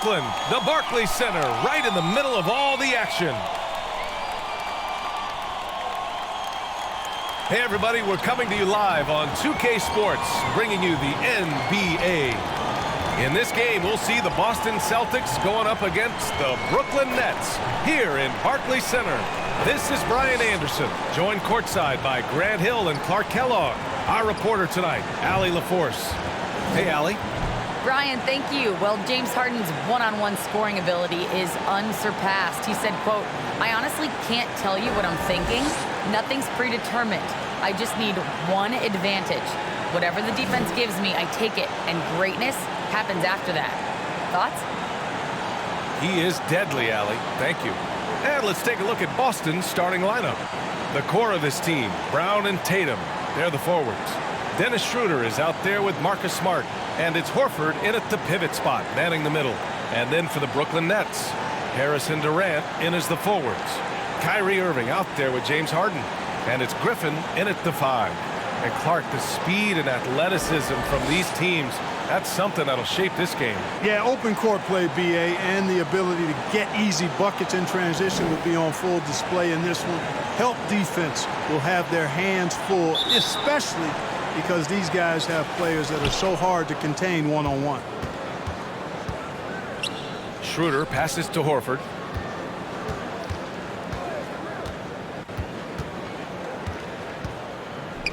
Brooklyn, the Barclays Center, right in the middle of all the action. Hey everybody, we're coming to you live on 2K Sports, bringing you the NBA. In this game, we'll see the Boston Celtics going up against the Brooklyn Nets here in Barclays Center. This is Brian Anderson, joined courtside by Grant Hill and Clark Kellogg. Our reporter tonight, Allie LaForce. Hey, Allie. Brian, thank you. Well, James Harden's one-on-one scoring ability is unsurpassed. He said, quote, "I honestly can't tell you what I'm thinking. Nothing's predetermined. I just need one advantage. Whatever the defense gives me, I take it, and greatness happens after that." Thoughts? He is deadly, Allie. Thank you. And let's take a look at Boston's starting lineup. The core of this team, Brown and Tatum, they're the forwards. Dennis Schroeder is out there with Marcus Smart, and it's Horford in at the pivot spot, manning the middle. And then for the Brooklyn Nets, Harrison Durant in as the forwards. Kyrie Irving out there with James Harden, and it's Griffin in at the 5. And Clark, the speed and athleticism from these teams, that's something that'll shape this game. Yeah, open court play, BA, and the ability to get easy buckets in transition will be on full display in this one. Help defense will have their hands full, especially because these guys have players that are so hard to contain one-on-one. Schroeder passes to Horford.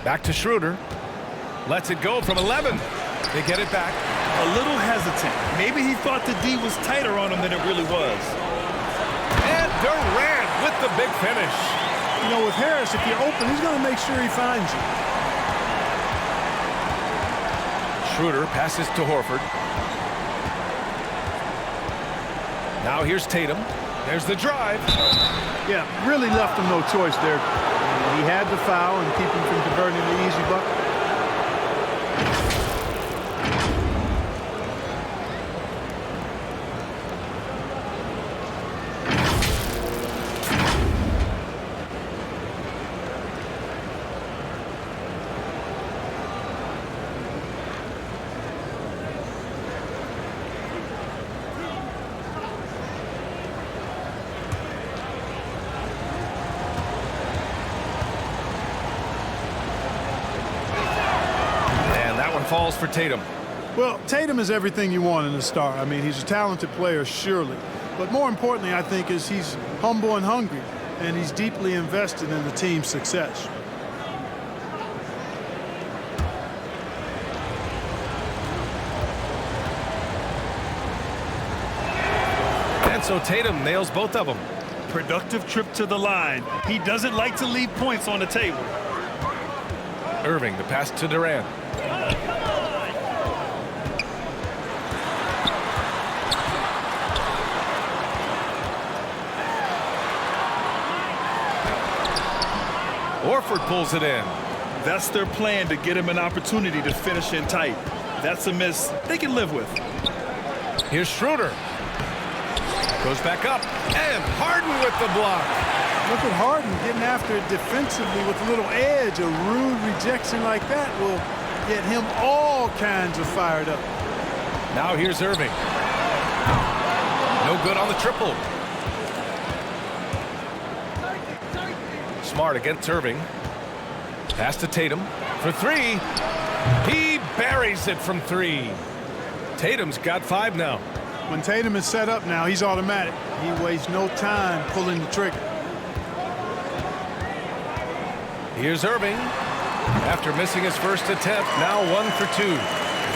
Back to Schroeder. Lets it go from 11. They get it back. A little hesitant. Maybe he thought the D was tighter on him than it really was. And Durant with the big finish. You know, with Harris, if you're open, he's going to make sure he finds you. Schroeder passes to Horford. Now here's Tatum. There's the drive. Yeah, really left him no choice there. He had the foul and keep him from converting the easy bucket. Falls for Tatum. Well, Tatum is everything you want in a star. I mean, he's a talented player, surely. But more importantly, I think, is he's humble and hungry, and he's deeply invested in the team's success. And so Tatum nails both of them. Productive trip to the line. He doesn't like to leave points on the table. Irving, the pass to Durant. Horford pulls it in. That's their plan, to get him an opportunity to finish in tight. That's a miss they can live with. Here's Schroeder. Goes back up, and Harden with the block. Look at Harden getting after it defensively with a little edge. A rude rejection like that will get him all kinds of fired up. Now here's Irving. No good on the triple. Smart against Irving. Pass to Tatum for 3. He buries it from 3. Tatum's got 5 now. When Tatum is set up now, he's automatic. He wastes no time pulling the trigger. Here's Irving. After missing his first attempt, now 1 for 2.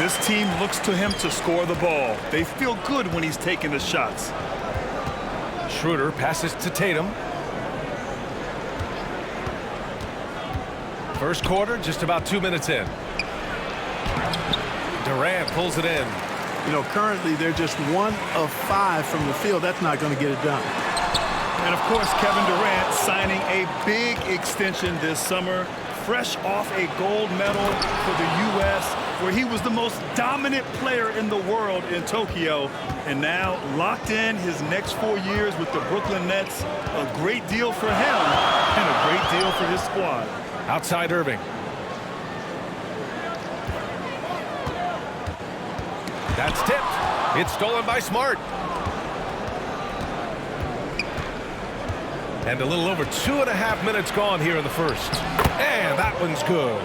This team looks to him to score the ball. They feel good when he's taking the shots. Schroeder passes to Tatum. First quarter, just about 2 minutes in. Durant pulls it in. You know, currently they're just 1 of 5 from the field. That's not going to get it done. And of course, Kevin Durant signing a big extension this summer, fresh off a gold medal for the U.S., where he was the most dominant player in the world in Tokyo, and now locked in his next 4 years with the Brooklyn Nets. A great deal for him and a great deal for his squad. Outside Irving. That's tipped. It's stolen by Smart. And a little over 2.5 minutes gone here in the first. And that one's good.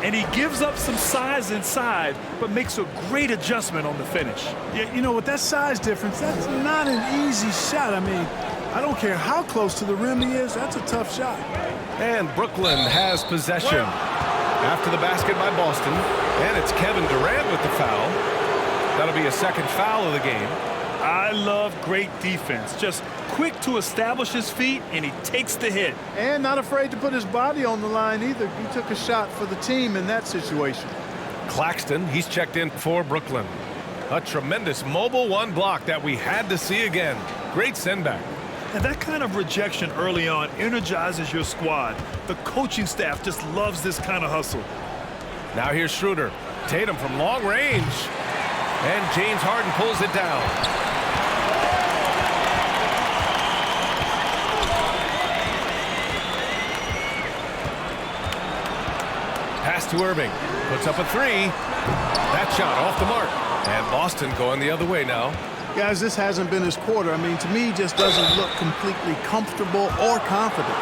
And he gives up some size inside, but makes a great adjustment on the finish. Yeah, you know, with that size difference, that's not an easy shot. I mean, I don't care how close to the rim he is, that's a tough shot. And Brooklyn has possession. After the basket by Boston. And it's Kevin Durant with the foul. That'll be a second foul of the game. I love great defense. Just quick to establish his feet, and he takes the hit. And not afraid to put his body on the line either. He took a shot for the team in that situation. Claxton, he's checked in for Brooklyn. A tremendous mobile one block that we had to see again. Great send back. And that kind of rejection early on energizes your squad. The coaching staff just loves this kind of hustle. Now here's Schroeder. Tatum from long range. And James Harden pulls it down. Pass to Irving. Puts up a three. That shot off the mark. And Boston going the other way now. Guys, this hasn't been his quarter. I mean, to me, he just doesn't look completely comfortable or confident.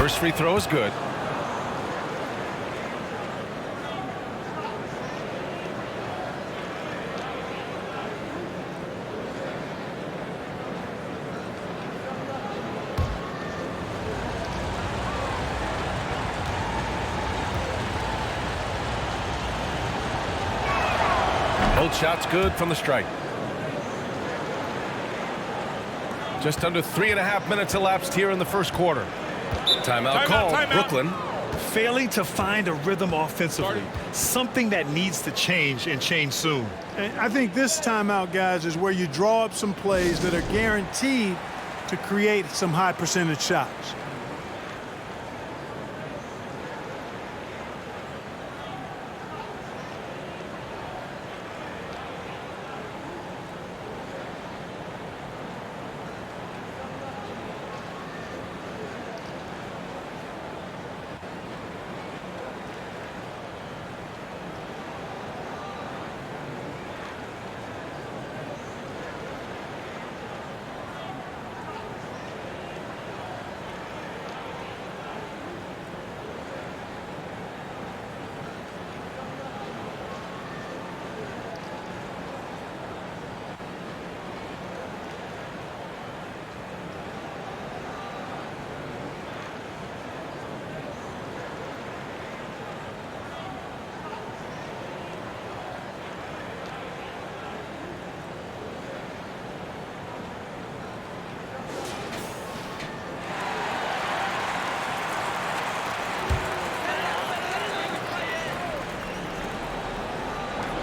First free throw is good. Both shots good from the strike. Just under 3.5 minutes elapsed here in the first quarter. Timeout called. Brooklyn. Failing to find a rhythm offensively. Something that needs to change and change soon. And I think this timeout, guys, is where you draw up some plays that are guaranteed to create some high percentage shots.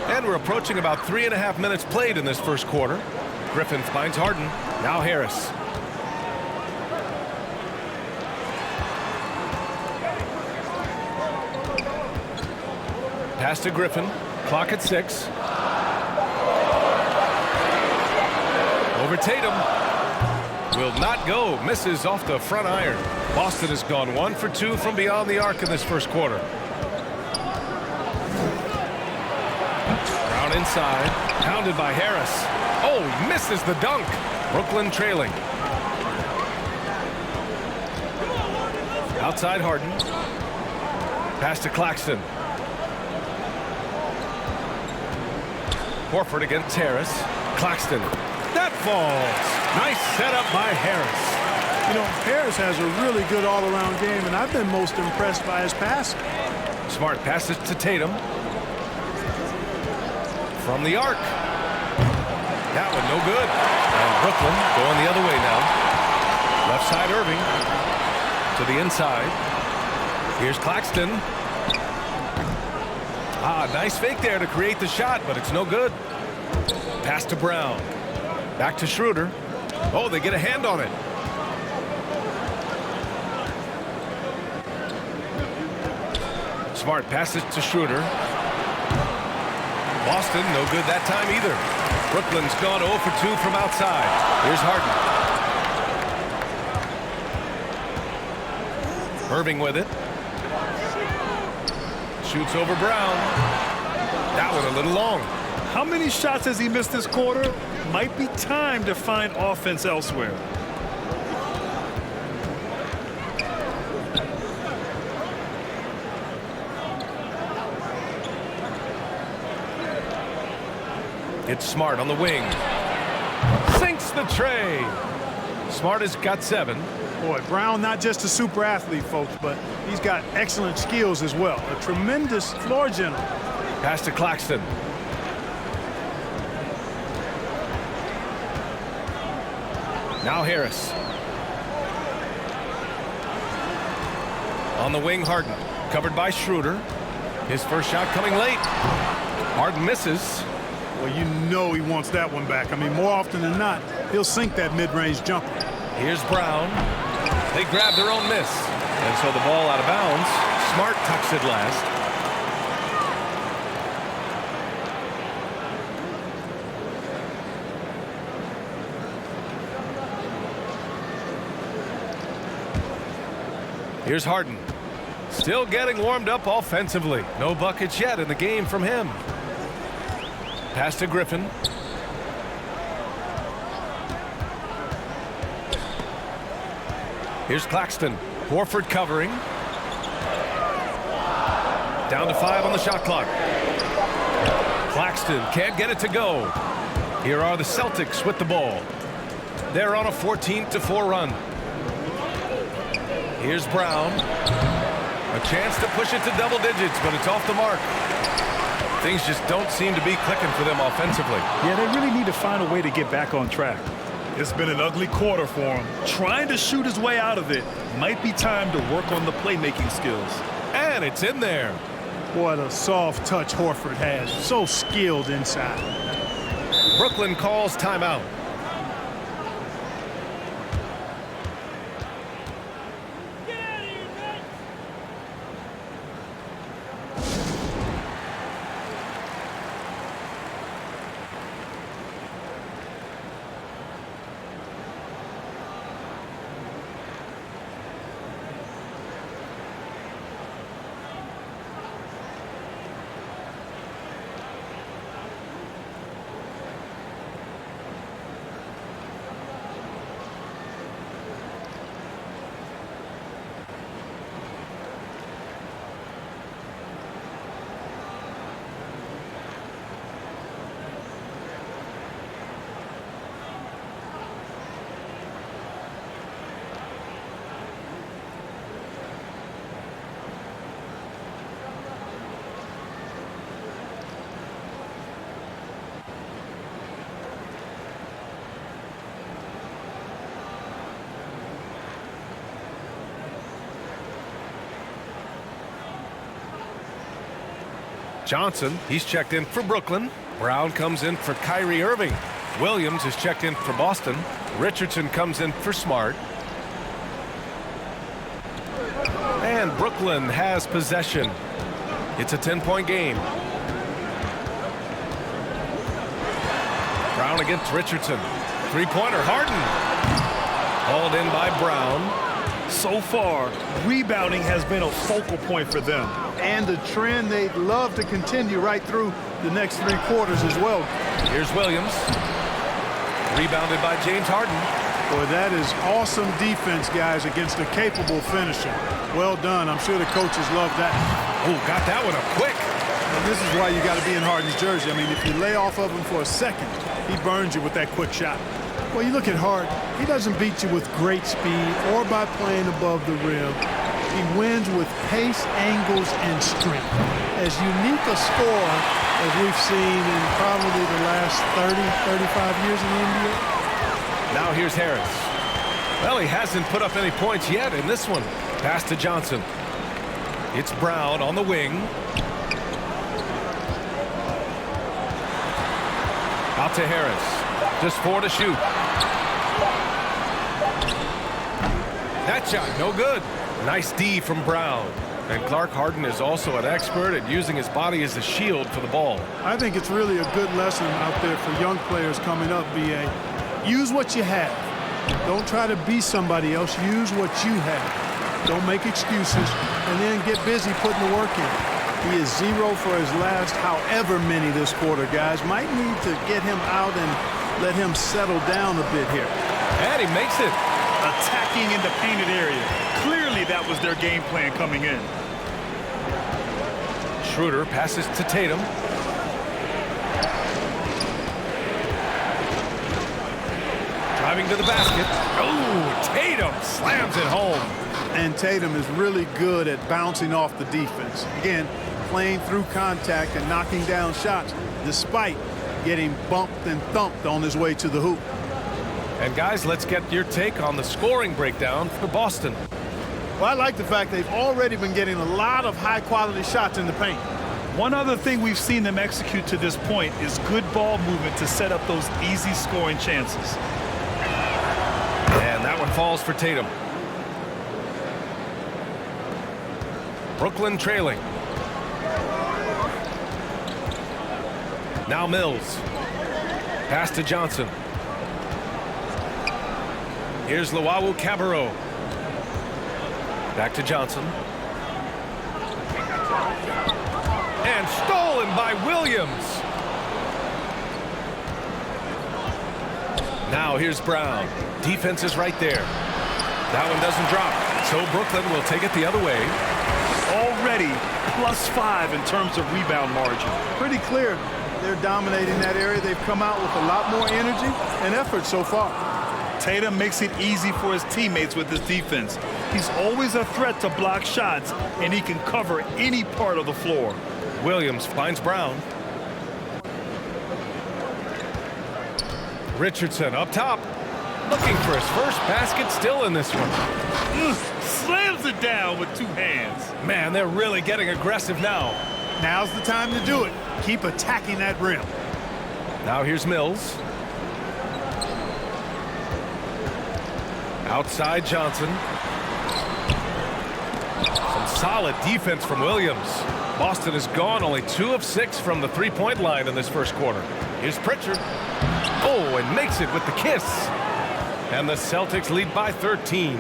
And we're approaching about 3.5 minutes played in this first quarter. Griffin finds Harden. Now Harris. Pass to Griffin. Clock at 6. Over Tatum. Will not go. Misses off the front iron. Boston has gone 1 for 2 from beyond the arc in this first quarter. Brown inside. Pounded by Harris. Oh, misses the dunk. Brooklyn trailing. Outside Harden. Pass to Claxton. Horford against Harris. Claxton. That falls. Nice setup by Harris. You know, Harris has a really good all-around game, and I've been most impressed by his passing. Smart passes to Tatum. From the arc. That one no good. And Brooklyn going the other way now. Left side Irving. To the inside. Here's Claxton. Ah, nice fake there to create the shot, but it's no good. Pass to Brown. Back to Schroeder. Oh, they get a hand on it. Smart passes to Schroeder. Boston, no good that time either. Brooklyn's gone 0 for 2 from outside. Here's Harden. Irving with it. Shoots over Brown. That one a little long. How many shots has he missed this quarter? Might be time to find offense elsewhere. It's Smart on the wing. Sinks the tray. Smart has got 7. Boy, Brown not just a super athlete, folks, but he's got excellent skills as well. A tremendous floor general. Pass to Claxton. Now Harris. On the wing, Harden. Covered by Schroeder. His first shot coming late. Harden misses. Well, you know he wants that one back. I mean, more often than not, he'll sink that mid-range jumper. Here's Brown. They grab their own miss. And so the ball out of bounds. Smart tucks it last. Here's Harden. Still getting warmed up offensively. No buckets yet in the game from him. Pass to Griffin. Here's Claxton. Horford covering. Down to 5 on the shot clock. Claxton can't get it to go. Here are the Celtics with the ball. They're on a 14-4 run. Here's Brown. A chance to push it to double digits, but it's off the mark. Things just don't seem to be clicking for them offensively. Yeah, they really need to find a way to get back on track. It's been an ugly quarter for him. Trying to shoot his way out of it. Might be time to work on the playmaking skills. And it's in there. What a soft touch Horford has. So skilled inside. Brooklyn calls timeout. Johnson, he's checked in for Brooklyn. Brown comes in for Kyrie Irving. Williams is checked in for Boston. Richardson comes in for Smart. And Brooklyn has possession. It's a 10-point game. Brown against Richardson. Three-pointer, Harden. Hauled in by Brown. So far, rebounding has been a focal point for them. And the trend they'd love to continue right through the next 3 quarters as well. Here's Williams. Rebounded by James Harden. Boy, that is awesome defense, guys, against a capable finisher. Well done. I'm sure the coaches love that. Oh, got that one up quick. And this is why you got to be in Harden's jersey. I mean, if you lay off of him for a second, he burns you with that quick shot. Well, you look at Harden. He doesn't beat you with great speed or by playing above the rim. He wins with pace, angles, and strength. As unique a scorer as we've seen in probably the last 30, 35 years in the NBA. Now here's Harris. Well, he hasn't put up any points yet in this one. Pass to Johnson. It's Brown on the wing. Out to Harris. Just 4 to shoot. That shot, no good. Nice D from Brown. And Clark Harden is also an expert at using his body as a shield for the ball. I think it's really a good lesson out there for young players coming up, B.A. Use what you have. Don't try to be somebody else. Use what you have. Don't make excuses, and then get busy putting the work in. He is 0 for his last however many this quarter, guys. Might need to get him out and let him settle down a bit here. And he makes it. Attacking in the painted area. Clearly that was their game plan coming in. Schroeder passes to Tatum. Driving to the basket. Oh, Tatum slams it home. And Tatum is really good at bouncing off the defense. Again, playing through contact and knocking down shots despite getting bumped and thumped on his way to the hoop. And guys, let's get your take on the scoring breakdown for Boston. Well, I like the fact they've already been getting a lot of high-quality shots in the paint. One other thing we've seen them execute to this point is good ball movement to set up those easy scoring chances. And that one falls for Tatum. Brooklyn trailing. Now Mills. Pass to Johnson. Here's Luwawu-Cabarrot. Back to Johnson. And stolen by Williams. Now here's Brown. Defense is right there. That one doesn't drop. So Brooklyn will take it the other way. Already +5 in terms of rebound margin. Pretty clear they're dominating that area. They've come out with a lot more energy and effort so far. Tatum makes it easy for his teammates with his defense. He's always a threat to block shots, and he can cover any part of the floor. Williams finds Brown. Richardson up top. Looking for his first basket, still in this one. Slams it down with 2 hands. Man, they're really getting aggressive now. Now's the time to do it. Keep attacking that rim. Now here's Mills. Outside Johnson. Some solid defense from Williams. Boston has gone only 2 of 6 from the three-point line in this first quarter. Here's Pritchard. Oh, and makes it with the kiss. And the Celtics lead by 13.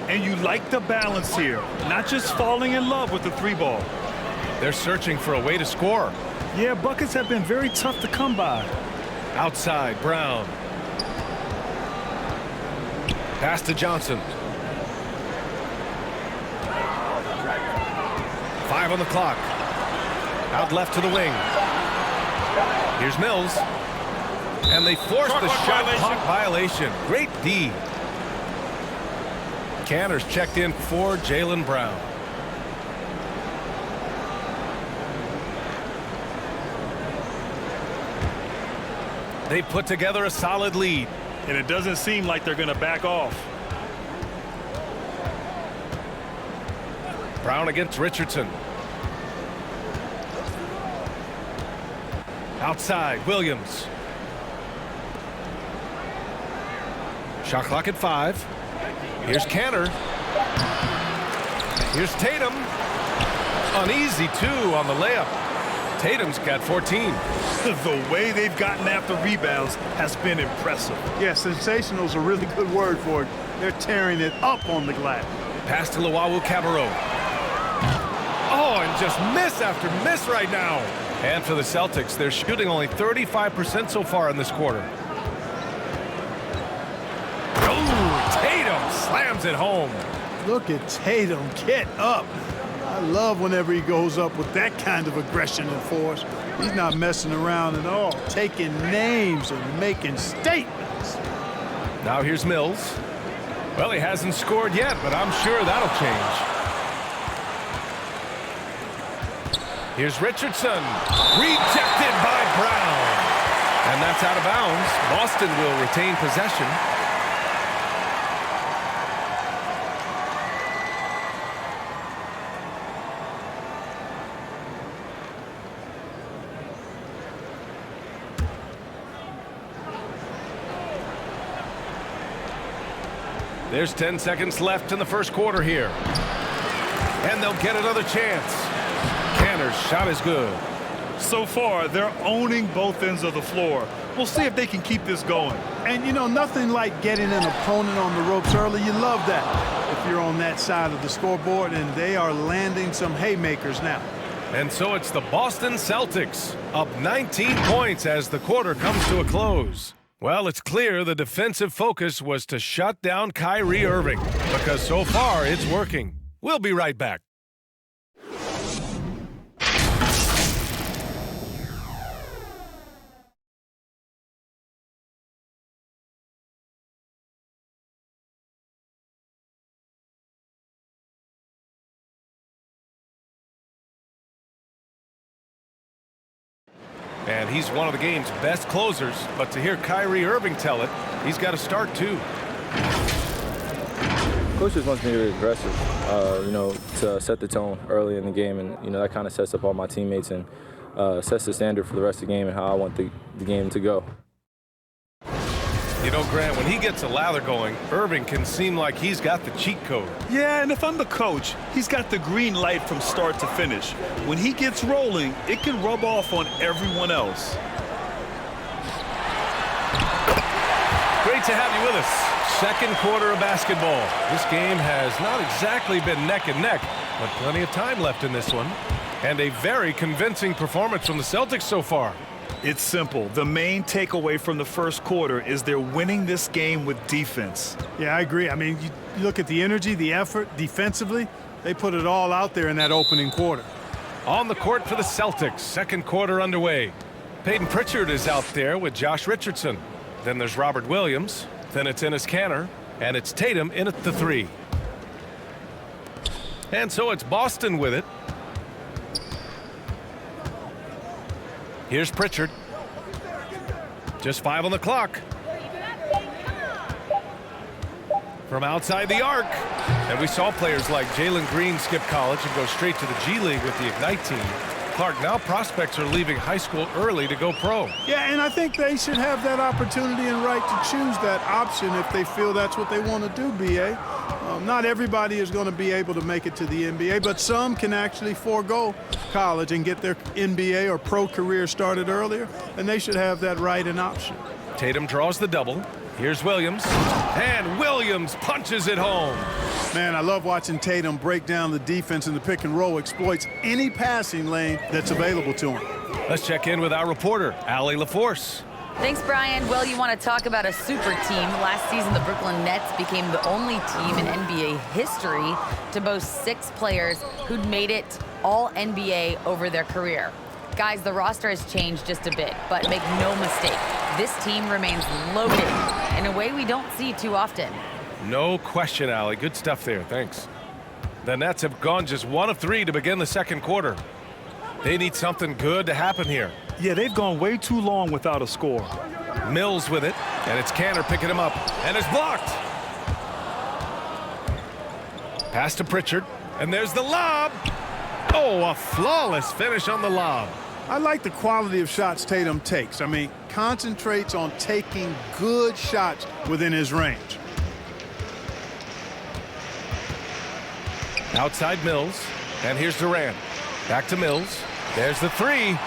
And you like the balance here. Not just falling in love with the 3-ball. They're searching for a way to score. Yeah, buckets have been very tough to come by. Outside, Brown. Pass to Johnson. 5 on the clock. Out left to the wing. Here's Mills. And they force the shot clock violation. Great D. Cantor's checked in for Jaylen Brown. They put together a solid lead. And it doesn't seem like they're going to back off. Brown against Richardson. Outside, Williams. Shot clock at 5. Here's Cantor. Here's Tatum. Uneasy 2 on the layup. Tatum's got 14. The way they've gotten after rebounds has been impressive. Yeah, sensational is a really good word for it. They're tearing it up on the glass. Pass to Luwawu-Cabarrot. Oh, and just miss after miss right now. And for the Celtics, they're shooting only 35% so far in this quarter. Oh, Tatum slams it home. Look at Tatum get up. I love whenever he goes up with that kind of aggression and force. He's not messing around at all, taking names and making statements. Now here's Mills. Well, he hasn't scored yet, but I'm sure that'll change. Here's Richardson. Rejected by Brown. And that's out of bounds. Boston will retain possession. There's 10 seconds left in the first quarter here. And they'll get another chance. Kanter's shot is good. So far, they're owning both ends of the floor. We'll see if they can keep this going. And, you know, nothing like getting an opponent on the ropes early. You love that if you're on that side of the scoreboard, and they are landing some haymakers now. And so it's the Boston Celtics, up 19 points as the quarter comes to a close. Well, it's clear the defensive focus was to shut down Kyrie Irving, because so far it's working. We'll be right back. And he's one of the game's best closers, but to hear Kyrie Irving tell it, he's got to start too. Coach just wants me to be aggressive, you know, to set the tone early in the game, and you know that kind of sets up all my teammates and sets the standard for the rest of the game and how I want the game to go. You know, Grant, when he gets a lather going, Irving can seem like he's got the cheat code. Yeah, and if I'm the coach, he's got the green light from start to finish. When he gets rolling, it can rub off on everyone else. Great to have you with us. Second quarter of basketball. This game has not exactly been neck and neck, but plenty of time left in this one. And a very convincing performance from the Celtics so far. It's simple. The main takeaway from the first quarter is they're winning this game with defense. Yeah, I agree. I mean, you look at the energy, the effort defensively, they put it all out there in that opening quarter. On the court for the Celtics, second quarter underway. Peyton Pritchard is out there with Josh Richardson. Then there's Robert Williams. Then it's Enes Kanter. And it's Tatum in at the three. And so it's Boston with it. Here's Pritchard. Just 5 on the clock. From outside the arc. And we saw players like Jalen Green skip college and go straight to the G League with the Ignite team. Clark, now prospects are leaving high school early to go pro. Yeah, and I think they should have that opportunity and right to choose that option if they feel that's what they want to do, B.A. Not everybody is going to be able to make it to the NBA, but some can actually forego college and get their NBA or pro career started earlier, and they should have that right and option. Tatum draws the double. Here's Williams. And Williams punches it home. Man, I love watching Tatum break down the defense in the pick and roll, exploits any passing lane that's available to him. Let's check in with our reporter, Allie LaForce. Thanks, Brian. Well, you want to talk about a super team. Last season, the Brooklyn Nets became the only team in NBA history to boast 6 players who'd made it all NBA over their career. Guys, the roster has changed just a bit, but make no mistake, this team remains loaded in a way we don't see too often. No question, Allie. Good stuff there. Thanks. The Nets have gone just 1 of 3 to begin the second quarter. They need something good to happen here. Yeah, they've gone way too long without a score. Mills with it, and it's Kanter picking him up, and it's blocked. Pass to Pritchard, and there's the lob. Oh, a flawless finish on the lob. I like the quality of shots Tatum takes. I mean, concentrates on taking good shots within his range. Outside Mills, and here's Durant. Back to Mills. There's the three.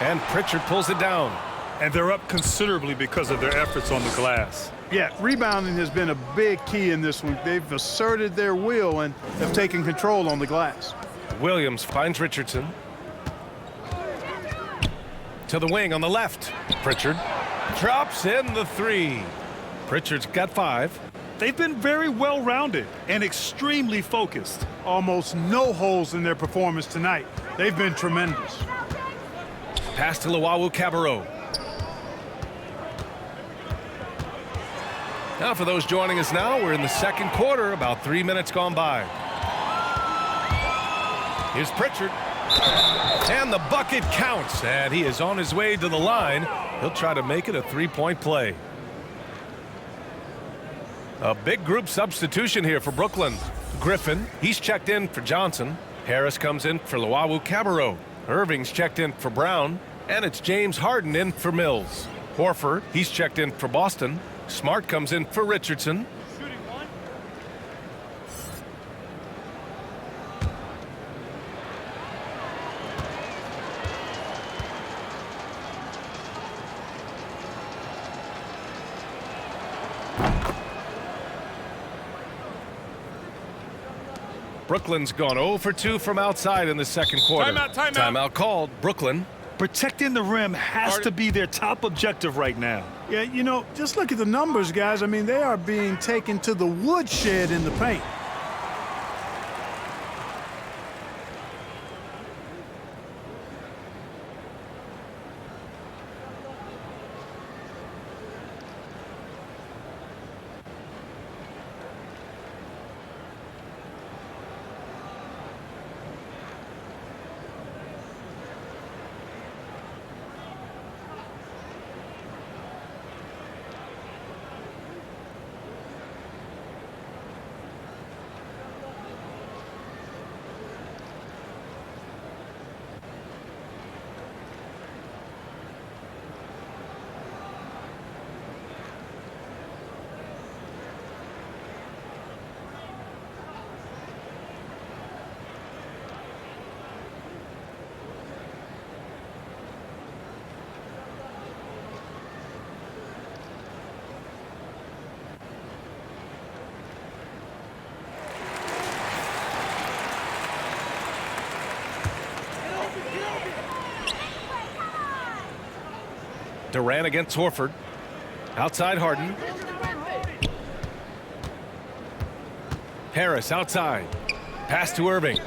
And Pritchard pulls it down. And they're up considerably because of their efforts on the glass. Yeah, rebounding has been a big key in this one. They've asserted their will and have taken control on the glass. Williams finds Richardson. To the wing on the left. Pritchard drops in the three. Pritchard's got 5. They've been very well-rounded and extremely focused. Almost no holes in their performance tonight. They've been tremendous. Pass to Luwawu-Cabarrot. Now for those joining us now, we're in the second quarter, about 3 minutes gone by. Here's Pritchard. And the bucket counts, and he is on his way to the line. He'll try to make it a 3-point play. A big group substitution here for Brooklyn. Griffin, he's checked in for Johnson. Harris comes in for Luwawu-Cabarrot. Irving's checked in for Brown. And it's James Harden in for Mills. Horford, he's checked in for Boston. Smart comes in for Richardson. Brooklyn's gone 0 for 2 from outside in the second quarter. Timeout called. Brooklyn. Protecting the rim has to be their top objective right now. Yeah, you know, just look at the numbers, guys. I mean, they are being taken to the woodshed in the paint. Durant against Horford. Outside Harden. Harris outside. Pass to Irving.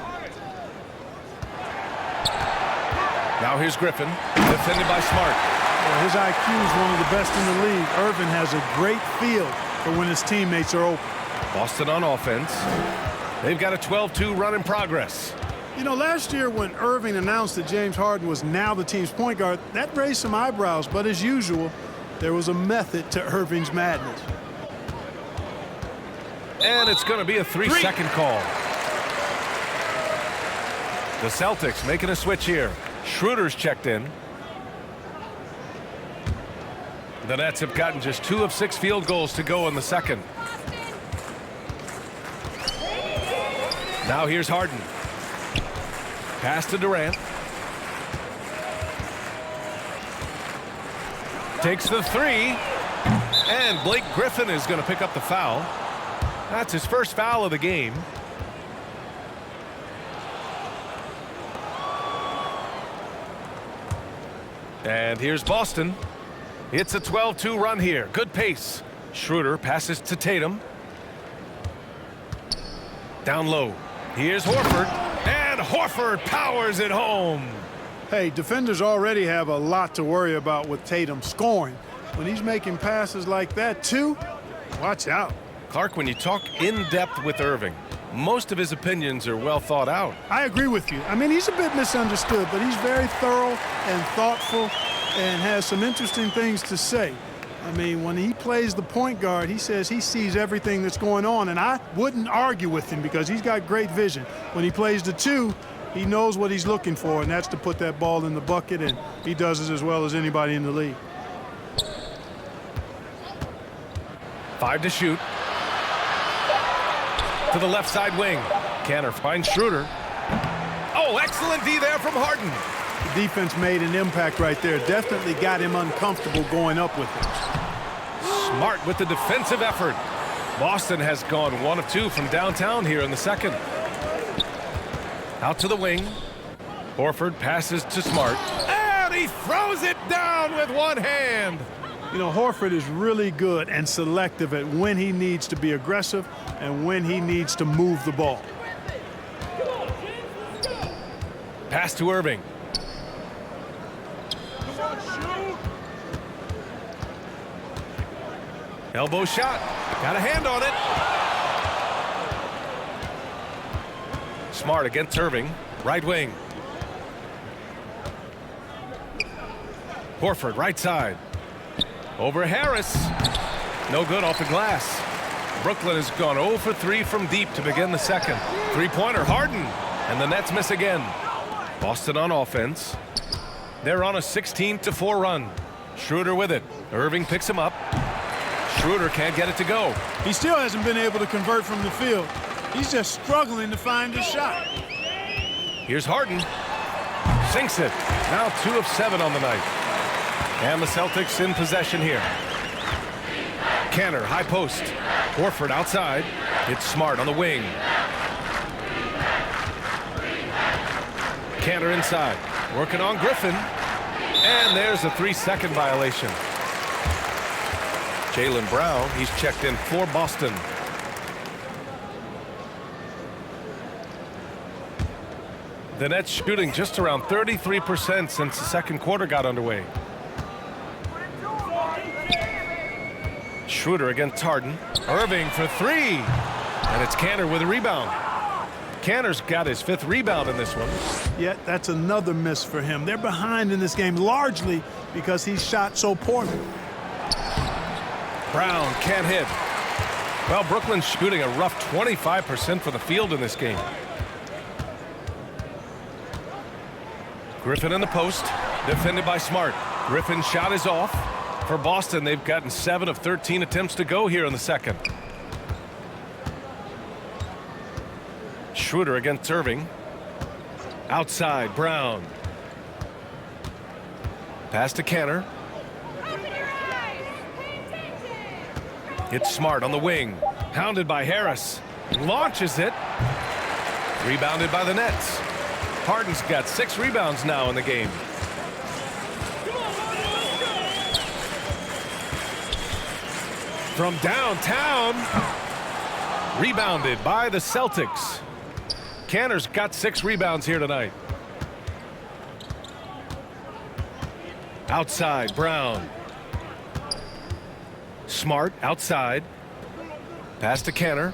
Now here's Griffin. Defended by Smart. Well, his IQ is one of the best in the league. Irvin has a great feel for when his teammates are open. Boston on offense. They've got a 12-2 run in progress. You know, last year when Irving announced that James Harden was now the team's point guard, that raised some eyebrows. But as usual, there was a method to Irving's madness. And it's going to be a 3-second call. The Celtics making a switch here. Schroeder's checked in. The Nets have gotten just 2 of 6 field goals to go in the second. Now here's Harden. Pass to Durant. Takes the 3. And Blake Griffin is going to pick up the foul. That's his first foul of the game. And here's Boston. It's a 12-2 run here. Good pace. Schroeder passes to Tatum. Down low. Here's Horford. And Horford powers it home. Hey, defenders already have a lot to worry about with Tatum scoring. When he's making passes like that, too, watch out. Clark, when you talk in depth with Irving, most of his opinions are well thought out. I agree with you. I mean, he's a bit misunderstood, but he's very thorough and thoughtful and has some interesting things to say. I mean, when he plays the point guard, he says he sees everything that's going on, and I wouldn't argue with him because he's got great vision. When he plays the 2, he knows what he's looking for, and that's to put that ball in the bucket, and he does it as well as anybody in the league. 5 to shoot. To the left side wing. Canner finds Schroeder. Oh, excellent D there from Harden. The defense made an impact right there. Definitely got him uncomfortable going up with it. Smart with the defensive effort. Boston has gone 1 of 2 from downtown here in the second. Out to the wing. Horford passes to Smart. And he throws it down with one hand. You know, Horford is really good and selective at when he needs to be aggressive and when he needs to move the ball. Pass to Irving. Elbow shot. Got a hand on it. Smart against Irving. Right wing. Horford right side. Over Harris. No good off the glass. Brooklyn has gone 0 for 3 from deep to begin the second. 3-pointer Harden. And the Nets miss again. Boston on offense. They're on a 16-4 run. Schroeder with it. Irving picks him up. Schroeder can't get it to go. He still hasn't been able to convert from the field. He's just struggling to find his shot. Here's Harden. Sinks it. Now 2 of 7 on the night. And the Celtics in possession here. Canner, high post. Horford outside. It's Smart on the wing. Cantor inside. Working on Griffin. And there's a 3-second violation. Jaylen Brown, he's checked in for Boston. The Nets shooting just around 33% since the second quarter got underway. Schroeder against Harden. Irving for 3. And it's Cantor with a rebound. Cantor's got his 5th rebound in this one. Yeah, that's another miss for him. They're behind in this game largely because he shot so poorly. Brown can't hit. Well, Brooklyn's shooting a rough 25% from the field in this game. Griffin in the post, defended by Smart. Griffin's shot is off. For Boston, they've gotten 7 of 13 attempts to go here in the second. Schroeder against Irving. Outside, Brown. Pass to Cantor. It's Smart on the wing. Hounded by Harris. Launches it. Rebounded by the Nets. Harden's got 6 rebounds now in the game. From downtown. Rebounded by the Celtics. Cantor's got 6 rebounds here tonight. Outside, Brown. Smart outside. Pass to Cantor.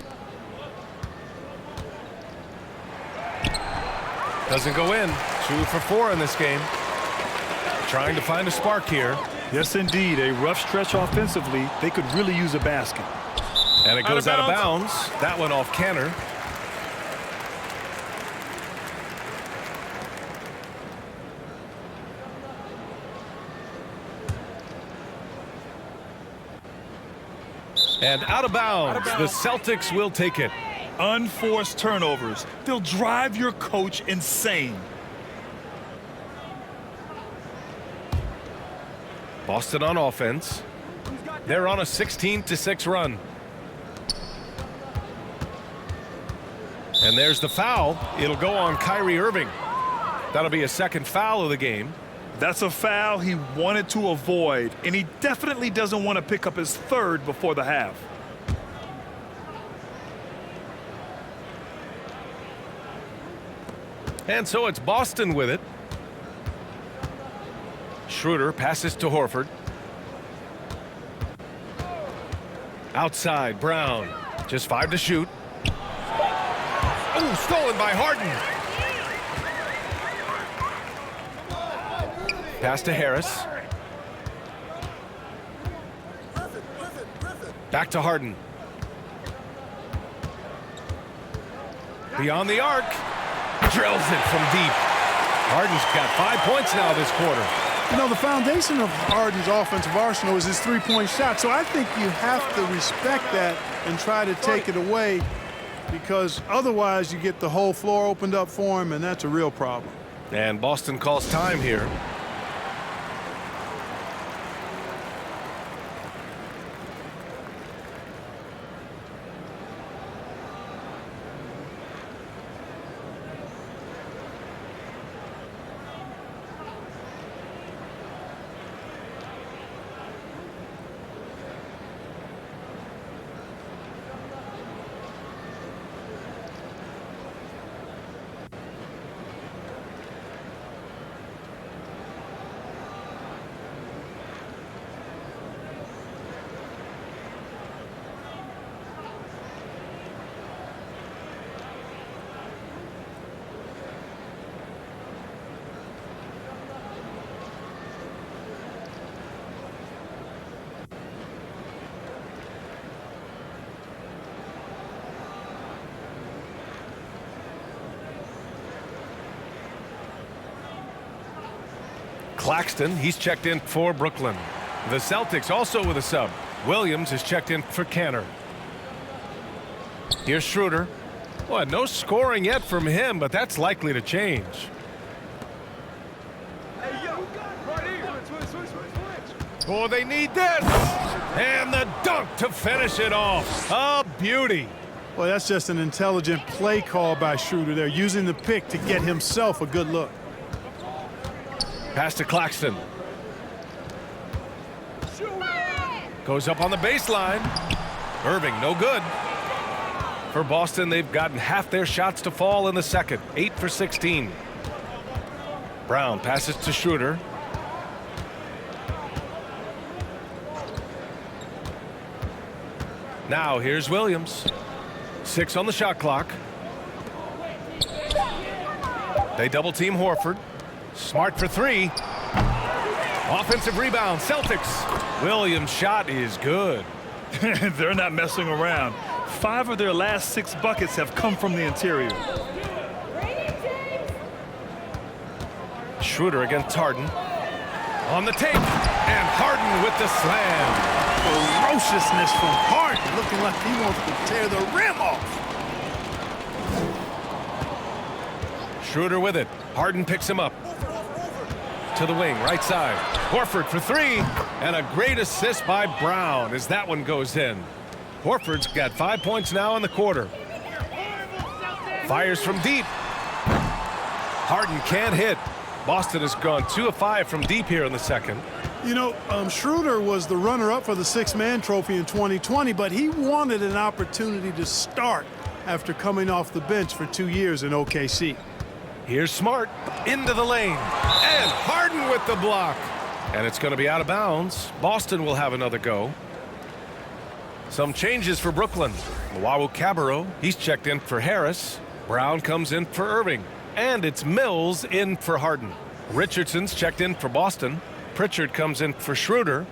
Doesn't go in. 2 for 4 in this game. Trying to find a spark here. Yes, indeed. A rough stretch offensively. They could really use a basket. And it goes out of bounds. That one off Cantor. And out of bounds. The Celtics will take it. Unforced turnovers. They'll drive your coach insane. Boston on offense. They're on a 16-6 run. And there's the foul. It'll go on Kyrie Irving. That'll be a second foul of the game. That's a foul he wanted to avoid, and he definitely doesn't want to pick up his 3rd before the half. And so it's Boston with it. Schroeder passes to Horford. Outside, Brown. Just 5 to shoot. Oh, stolen by Harden. Pass to Harris. Back to Harden. Beyond the arc. Drills it from deep. Harden's got 5 points now this quarter. You know, the foundation of Harden's offensive arsenal is his 3-point shot. So I think you have to respect that and try to take it away, because otherwise you get the whole floor opened up for him, and that's a real problem. And Boston calls time here. Claxton, he's checked in for Brooklyn. The Celtics also with a sub. Williams is checked in for Cantor. Here's Schroeder. Well, no scoring yet from him, but that's likely to change. Oh, they need this. And the dunk to finish it off. A beauty. Well, that's just an intelligent play call by Schroeder. They're using the pick to get himself a good look. Pass to Claxton. Goes up on the baseline. Irving, no good. For Boston, they've gotten half their shots to fall in the second. 8 for 16. Brown passes to Schroeder. Now here's Williams. 6 on the shot clock. They double team Horford. Smart for 3. Offensive rebound, Celtics. Williams' shot is good. They're not messing around. 5 of their last 6 buckets have come from the interior. Schroeder against Harden. On the tape. And Harden with the slam. Ferociousness from Harden, looking like he wants to tear the rim off. Schroeder with it. Harden picks him up. To the wing, right side. Horford for 3. And a great assist by Brown as that one goes in. Horford's got 5 points now in the quarter. Fires from deep. Harden can't hit. Boston has gone 2 of 5 from deep here in the second. You know, Schroeder was the runner-up for the six-man trophy in 2020, but he wanted an opportunity to start after coming off the bench for 2 years in OKC. Here's Smart into the lane. And Harden with the block. And it's going to be out of bounds. Boston will have another go. Some changes for Brooklyn. Cabarrot, he's checked in for Harris. Brown comes in for Irving. And it's Mills in for Harden. Richardson's checked in for Boston. Pritchard comes in for Schroeder.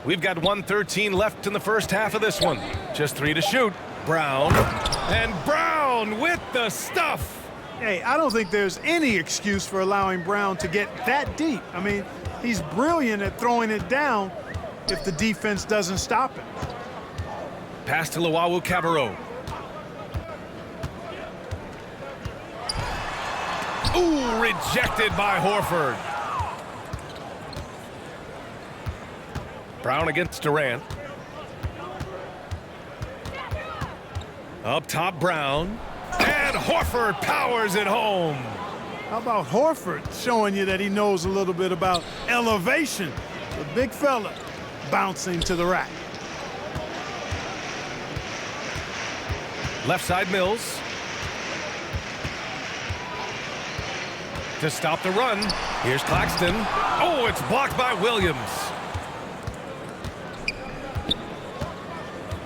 We've got 1:13 left in the first half of this one. Just 3 to shoot. Brown. And Brown with the stuff. Hey, I don't think there's any excuse for allowing Brown to get that deep. I mean, he's brilliant at throwing it down if the defense doesn't stop him. Pass to Cabarrot. Ooh, rejected by Horford. Brown against Durant. Up top, Brown. And Horford powers it home. How about Horford showing you that he knows a little bit about elevation? The big fella bouncing to the rack. Left side, Mills. To stop the run. Here's Claxton. Oh, it's blocked by Williams.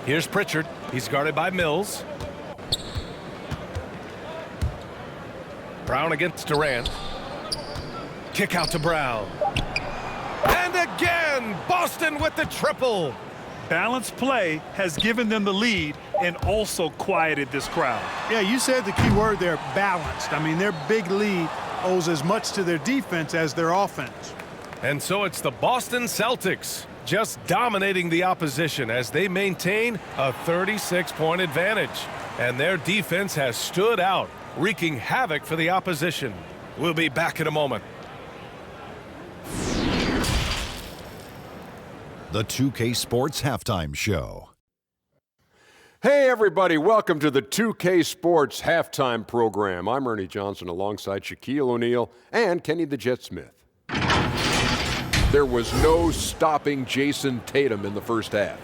Here's Pritchard. He's guarded by Mills. Brown against Durant. Kick out to Brown. And again, Boston with the triple. Balanced play has given them the lead and also quieted this crowd. Yeah, you said the key word there, balanced. I mean, their big lead owes as much to their defense as their offense. And so it's the Boston Celtics just dominating the opposition as they maintain a 36-point advantage. And their defense has stood out, wreaking havoc for the opposition. We'll be back in a moment. The 2K Sports Halftime Show. Hey everybody, welcome to the 2K Sports Halftime Program. I'm Ernie Johnson alongside Shaquille O'Neal and Kenny the Jet Smith. There was no stopping Jason Tatum in the first half.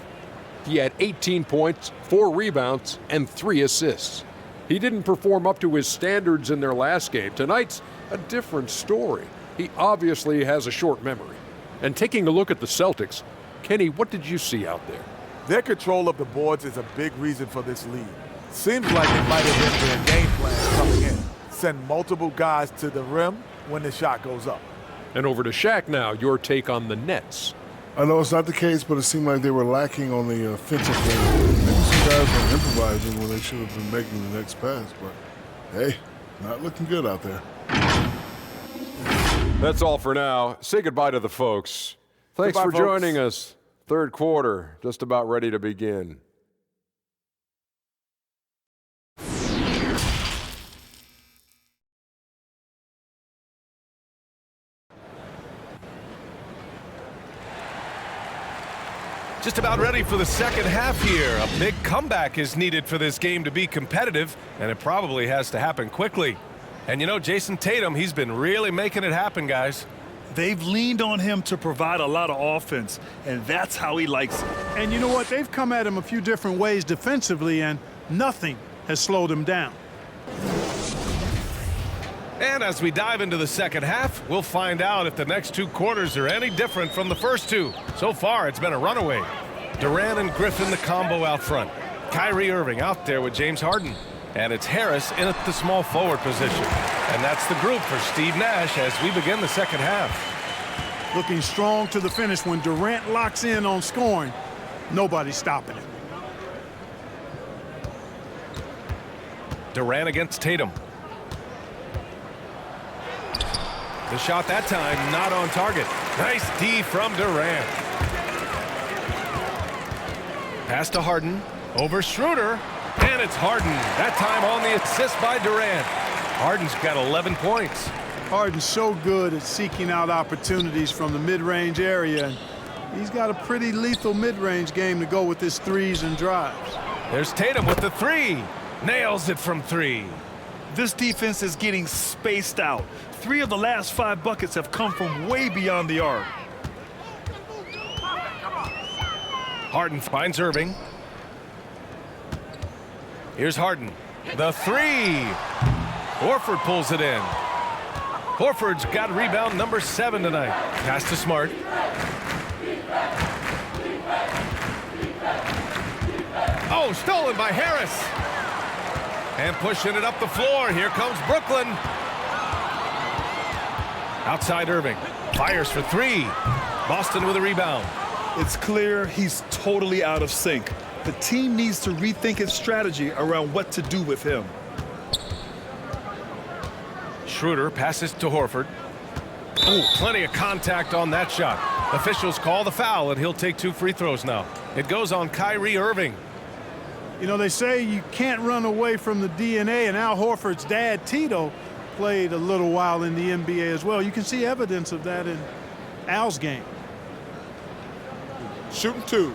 He had 18 points, 4 rebounds, and 3 assists. He didn't perform up to his standards in their last game. Tonight's a different story. He obviously has a short memory. And taking a look at the Celtics, Kenny, what did you see out there? Their control of the boards is a big reason for this lead. Seems like it might have been their game plan coming in. Send multiple guys to the rim when the shot goes up. And over to Shaq now, your take on the Nets. I know it's not the case, but it seemed like they were lacking on the offensive end. Maybe some guys were improvising when they should have been making the next pass, but hey, not looking good out there. That's all for now. Say goodbye to the folks. Thanks for joining us. Third quarter, just about ready to begin. Just about ready for the second half here. A big comeback is needed for this game to be competitive, and it probably has to happen quickly. And you know, Jason Tatum, he's been really making it happen, guys. They've leaned on him to provide a lot of offense, and that's how he likes it. And you know what? They've come at him a few different ways defensively, and nothing has slowed him down. And as we dive into the second half, we'll find out if the next two quarters are any different from the first two. So far, it's been a runaway. Durant and Griffin the combo out front. Kyrie Irving out there with James Harden. And it's Harris in at the small forward position. And that's the group for Steve Nash as we begin the second half. Looking strong to the finish. When Durant locks in on scoring, nobody's stopping him. Durant against Tatum. The shot that time not on target. Nice D from Durant. Pass to Harden. Over Schroeder. And it's Harden. That time on the assist by Durant. Harden's got 11 points. Harden's so good at seeking out opportunities from the mid-range area. And he's got a pretty lethal mid-range game to go with his threes and drives. There's Tatum with the three. Nails it from three. This defense is getting spaced out. 3 of the last 5 buckets have come from way beyond the arc. Harden finds Irving. Here's Harden. The three. Horford pulls it in. Horford's got rebound number 7 tonight. Pass to Smart. Oh, stolen by Harris. And pushing it up the floor. Here comes Brooklyn. Outside Irving. Fires for 3. Boston with a rebound. It's clear he's totally out of sync. The team needs to rethink its strategy around what to do with him. Schroeder passes to Horford. Oh, plenty of contact on that shot. Officials call the foul, and he'll take 2 free throws now. It goes on Kyrie Irving. You know, they say you can't run away from the DNA, and Al Horford's dad, Tito, played a little while in the NBA as well. You can see evidence of that in Al's game. Shooting 2.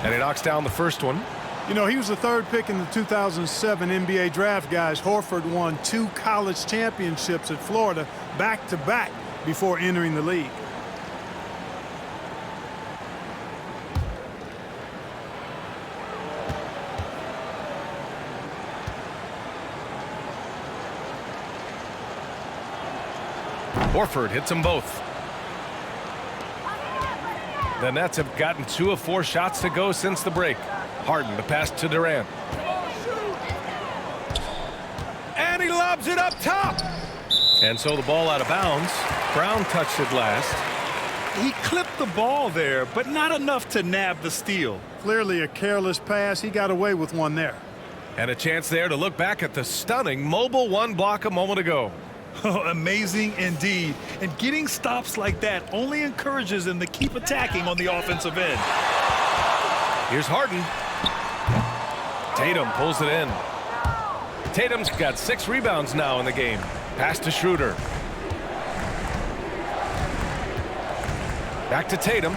And he knocks down the first one. You know, he was the 3rd pick in the 2007 NBA draft, guys. Horford won 2 college championships at Florida back-to-back before entering the league. Horford hits them both. The Nets have gotten 2 of 4 shots to go since the break. Harden, the pass to Durant. And he lobs it up top. And so the ball out of bounds. Brown touched it last. He clipped the ball there, but not enough to nab the steal. Clearly a careless pass. He got away with one there. And a chance there to look back at the stunning mobile 1 block a moment ago. Amazing indeed. And getting stops like that only encourages them to keep attacking on the offensive end. Here's Harden. Tatum pulls it in. Tatum's got 6 rebounds now in the game. Pass to Schroeder. Back to Tatum.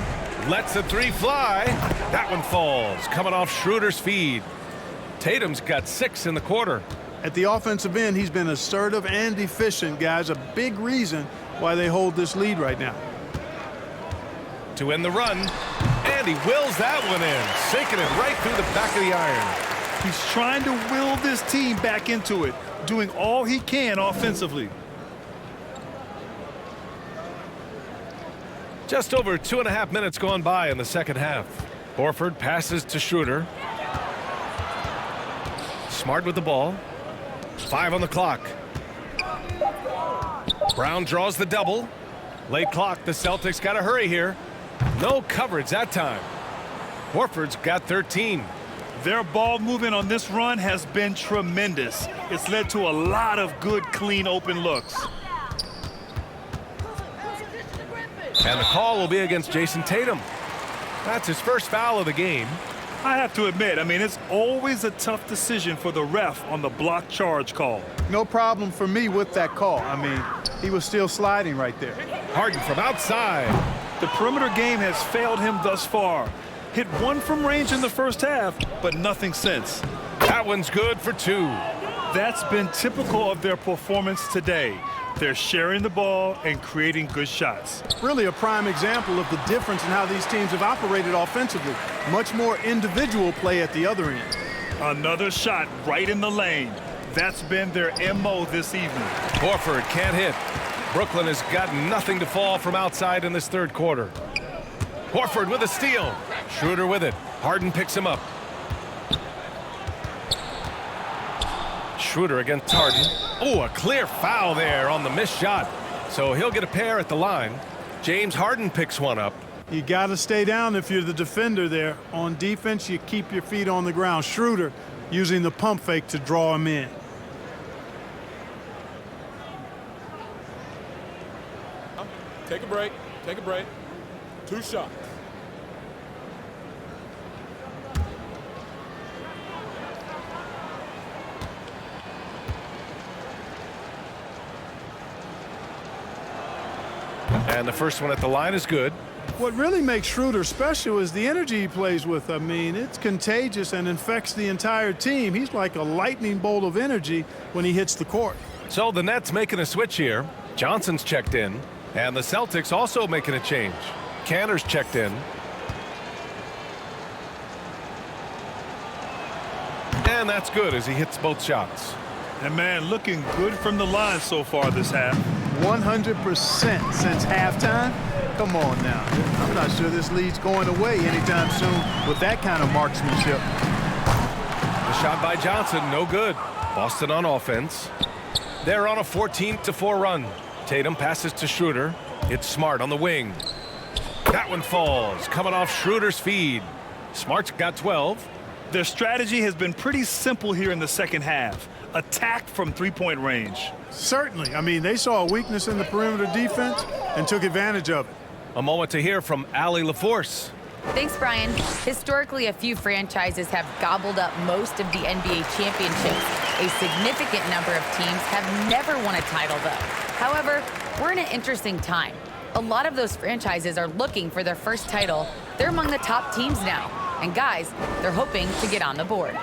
Lets the 3 fly. That one falls. Coming off Schroeder's feed. Tatum's got 6 in the quarter. At the offensive end, he's been assertive and efficient, guys. A big reason why they hold this lead right now. To end the run. And he wills that one in. Sinking it right through the back of the iron. He's trying to will this team back into it, doing all he can offensively. Just over 2.5 minutes gone by in the second half. Horford passes to Schroeder. Smart with the ball. 5 on the clock. Brown draws the double. Late clock. The Celtics got to hurry here. No coverage that time. Horford's got 13. Their ball movement on this run has been tremendous. It's led to a lot of good, clean, open looks. And the call will be against Jason Tatum. That's his first foul of the game. I have to admit, I mean, it's always a tough decision for the ref on the block charge call. No problem for me with that call. I mean, he was still sliding right there. Harden from outside. The perimeter game has failed him thus far. Hit one from range in the first half, but nothing since. That one's good for 2. That's been typical of their performance today. They're sharing the ball and creating good shots. Really a prime example of the difference in how these teams have operated offensively. Much more individual play at the other end. Another shot right in the lane. That's been their MO this evening. Horford can't hit. Brooklyn has got nothing to fall from outside in this third quarter. Horford with a steal. Schroeder with it. Harden picks him up. Schroeder against Harden. Oh, a clear foul there on the missed shot. So he'll get a pair at the line. James Harden picks one up. You got to stay down if you're the defender there. On defense, you keep your feet on the ground. Schroeder using the pump fake to draw him in. Take a break. Take a break. 2 shots. And the first one at the line is good. What really makes Schroeder special is the energy he plays with. I mean, it's contagious and infects the entire team. He's like a lightning bolt of energy when he hits the court. So the Nets making a switch here. Johnson's checked in. And the Celtics also making a change. Cantor's checked in. And that's good as he hits both shots. And man, looking good from the line so far this half. 100% since halftime. Come on now. I'm not sure this lead's going away anytime soon with that kind of marksmanship. The shot by Johnson, no good. Boston on offense. They're on a 14-4 run. Tatum passes to Schroeder. It's Smart on the wing. That one falls, coming off Schroeder's feed. Smart's got 12. Their strategy has been pretty simple here in the second half. Attack from three-point range. Certainly. I mean, they saw a weakness in the perimeter defense and took advantage of it. A moment to hear from Allie LaForce. Thanks, Brian. Historically, a few franchises have gobbled up most of the NBA championships. A significant number of teams have never won a title, though. However, we're in an interesting time. A lot of those franchises are looking for their first title. They're among the top teams now. And guys, they're hoping to get on the board.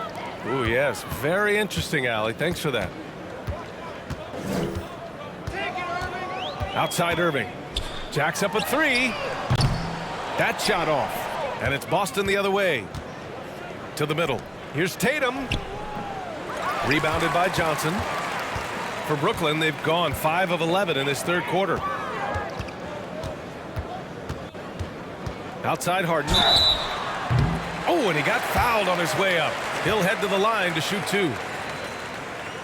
Ooh, yes. Very interesting, Allie. Thanks for that. Outside Irving. Jacks up a 3. That shot off. And it's Boston the other way. To the middle. Here's Tatum. Rebounded by Johnson. For Brooklyn, they've gone 5 of 11 in this third quarter. Outside Harden. Oh, and he got fouled on his way up. He'll head to the line to shoot 2.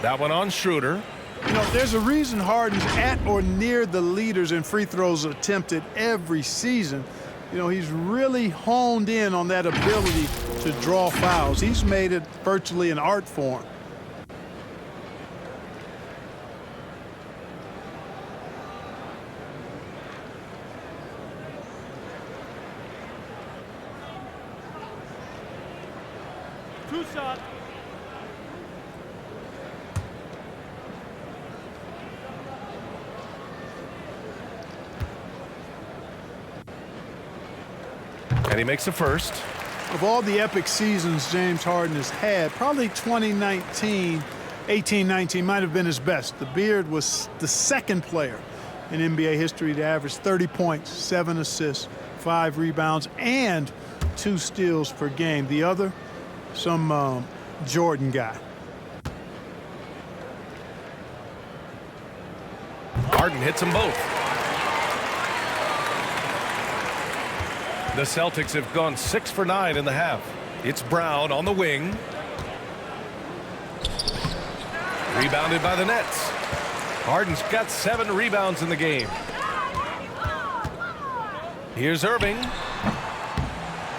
That one on Schroeder. You know, there's a reason Harden's at or near the leaders in free throws attempted every season. You know, he's really honed in on that ability to draw fouls. He's made it virtually an art form. Two shots. And he makes a first. Of all the epic seasons James Harden has had, probably 2019, 18-19 might have been his best. The Beard was the second player in NBA history to average 30 points, 7 assists, 5 rebounds, and 2 steals per game. The other, some Jordan guy. Harden hits them both. The Celtics have gone 6 for 9 in the half. It's Brown on the wing. Rebounded by the Nets. Harden's got 7 rebounds in the game. Here's Irving.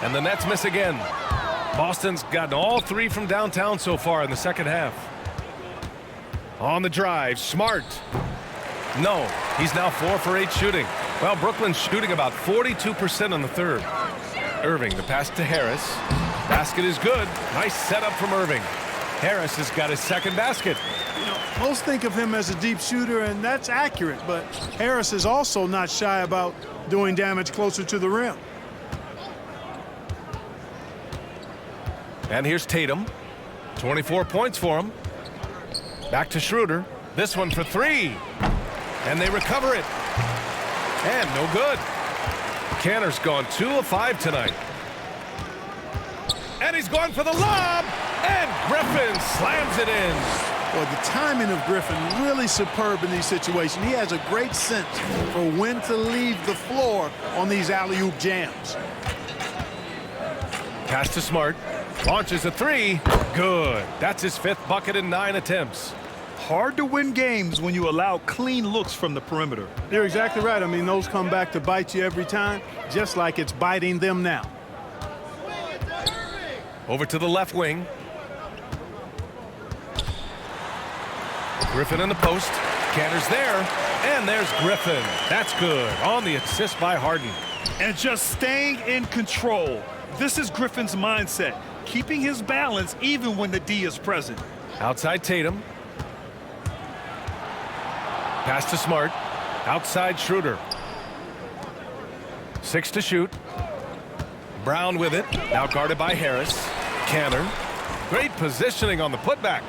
And the Nets miss again. Boston's gotten all 3 from downtown so far in the second half. On the drive, Smart. No, he's now 4 for 8 shooting. Well, Brooklyn's shooting about 42% on the third. Irving, the pass to Harris. Basket is good. Nice setup from Irving. Harris has got his second basket. You know, most think of him as a deep shooter, and that's accurate, but Harris is also not shy about doing damage closer to the rim. And here's Tatum. 24 points for him. Back to Schroeder. This one for three. And they recover it. And no good. Kanter's gone 2 of 5 tonight. And he's going for the lob. And Griffin slams it in. Well, the timing of Griffin really superb in these situations. He has a great sense for when to leave the floor on these alley-oop jams. Pass to Smart. Launches a three. Good. That's his 5th bucket in 9 attempts. Hard to win games when you allow clean looks from the perimeter. You're exactly right. I mean, those come back to bite you every time, just like it's biting them now. Over to the left wing. Griffin in the post. Kanter's there. And there's Griffin. That's good. On the assist by Harden. And just staying in control. This is Griffin's mindset. Keeping his balance even when the D is present. Outside Tatum. Pass to Smart. Outside Schroeder. 6 to shoot. Brown with it. Now guarded by Harris. Kanter. Great positioning on the putback.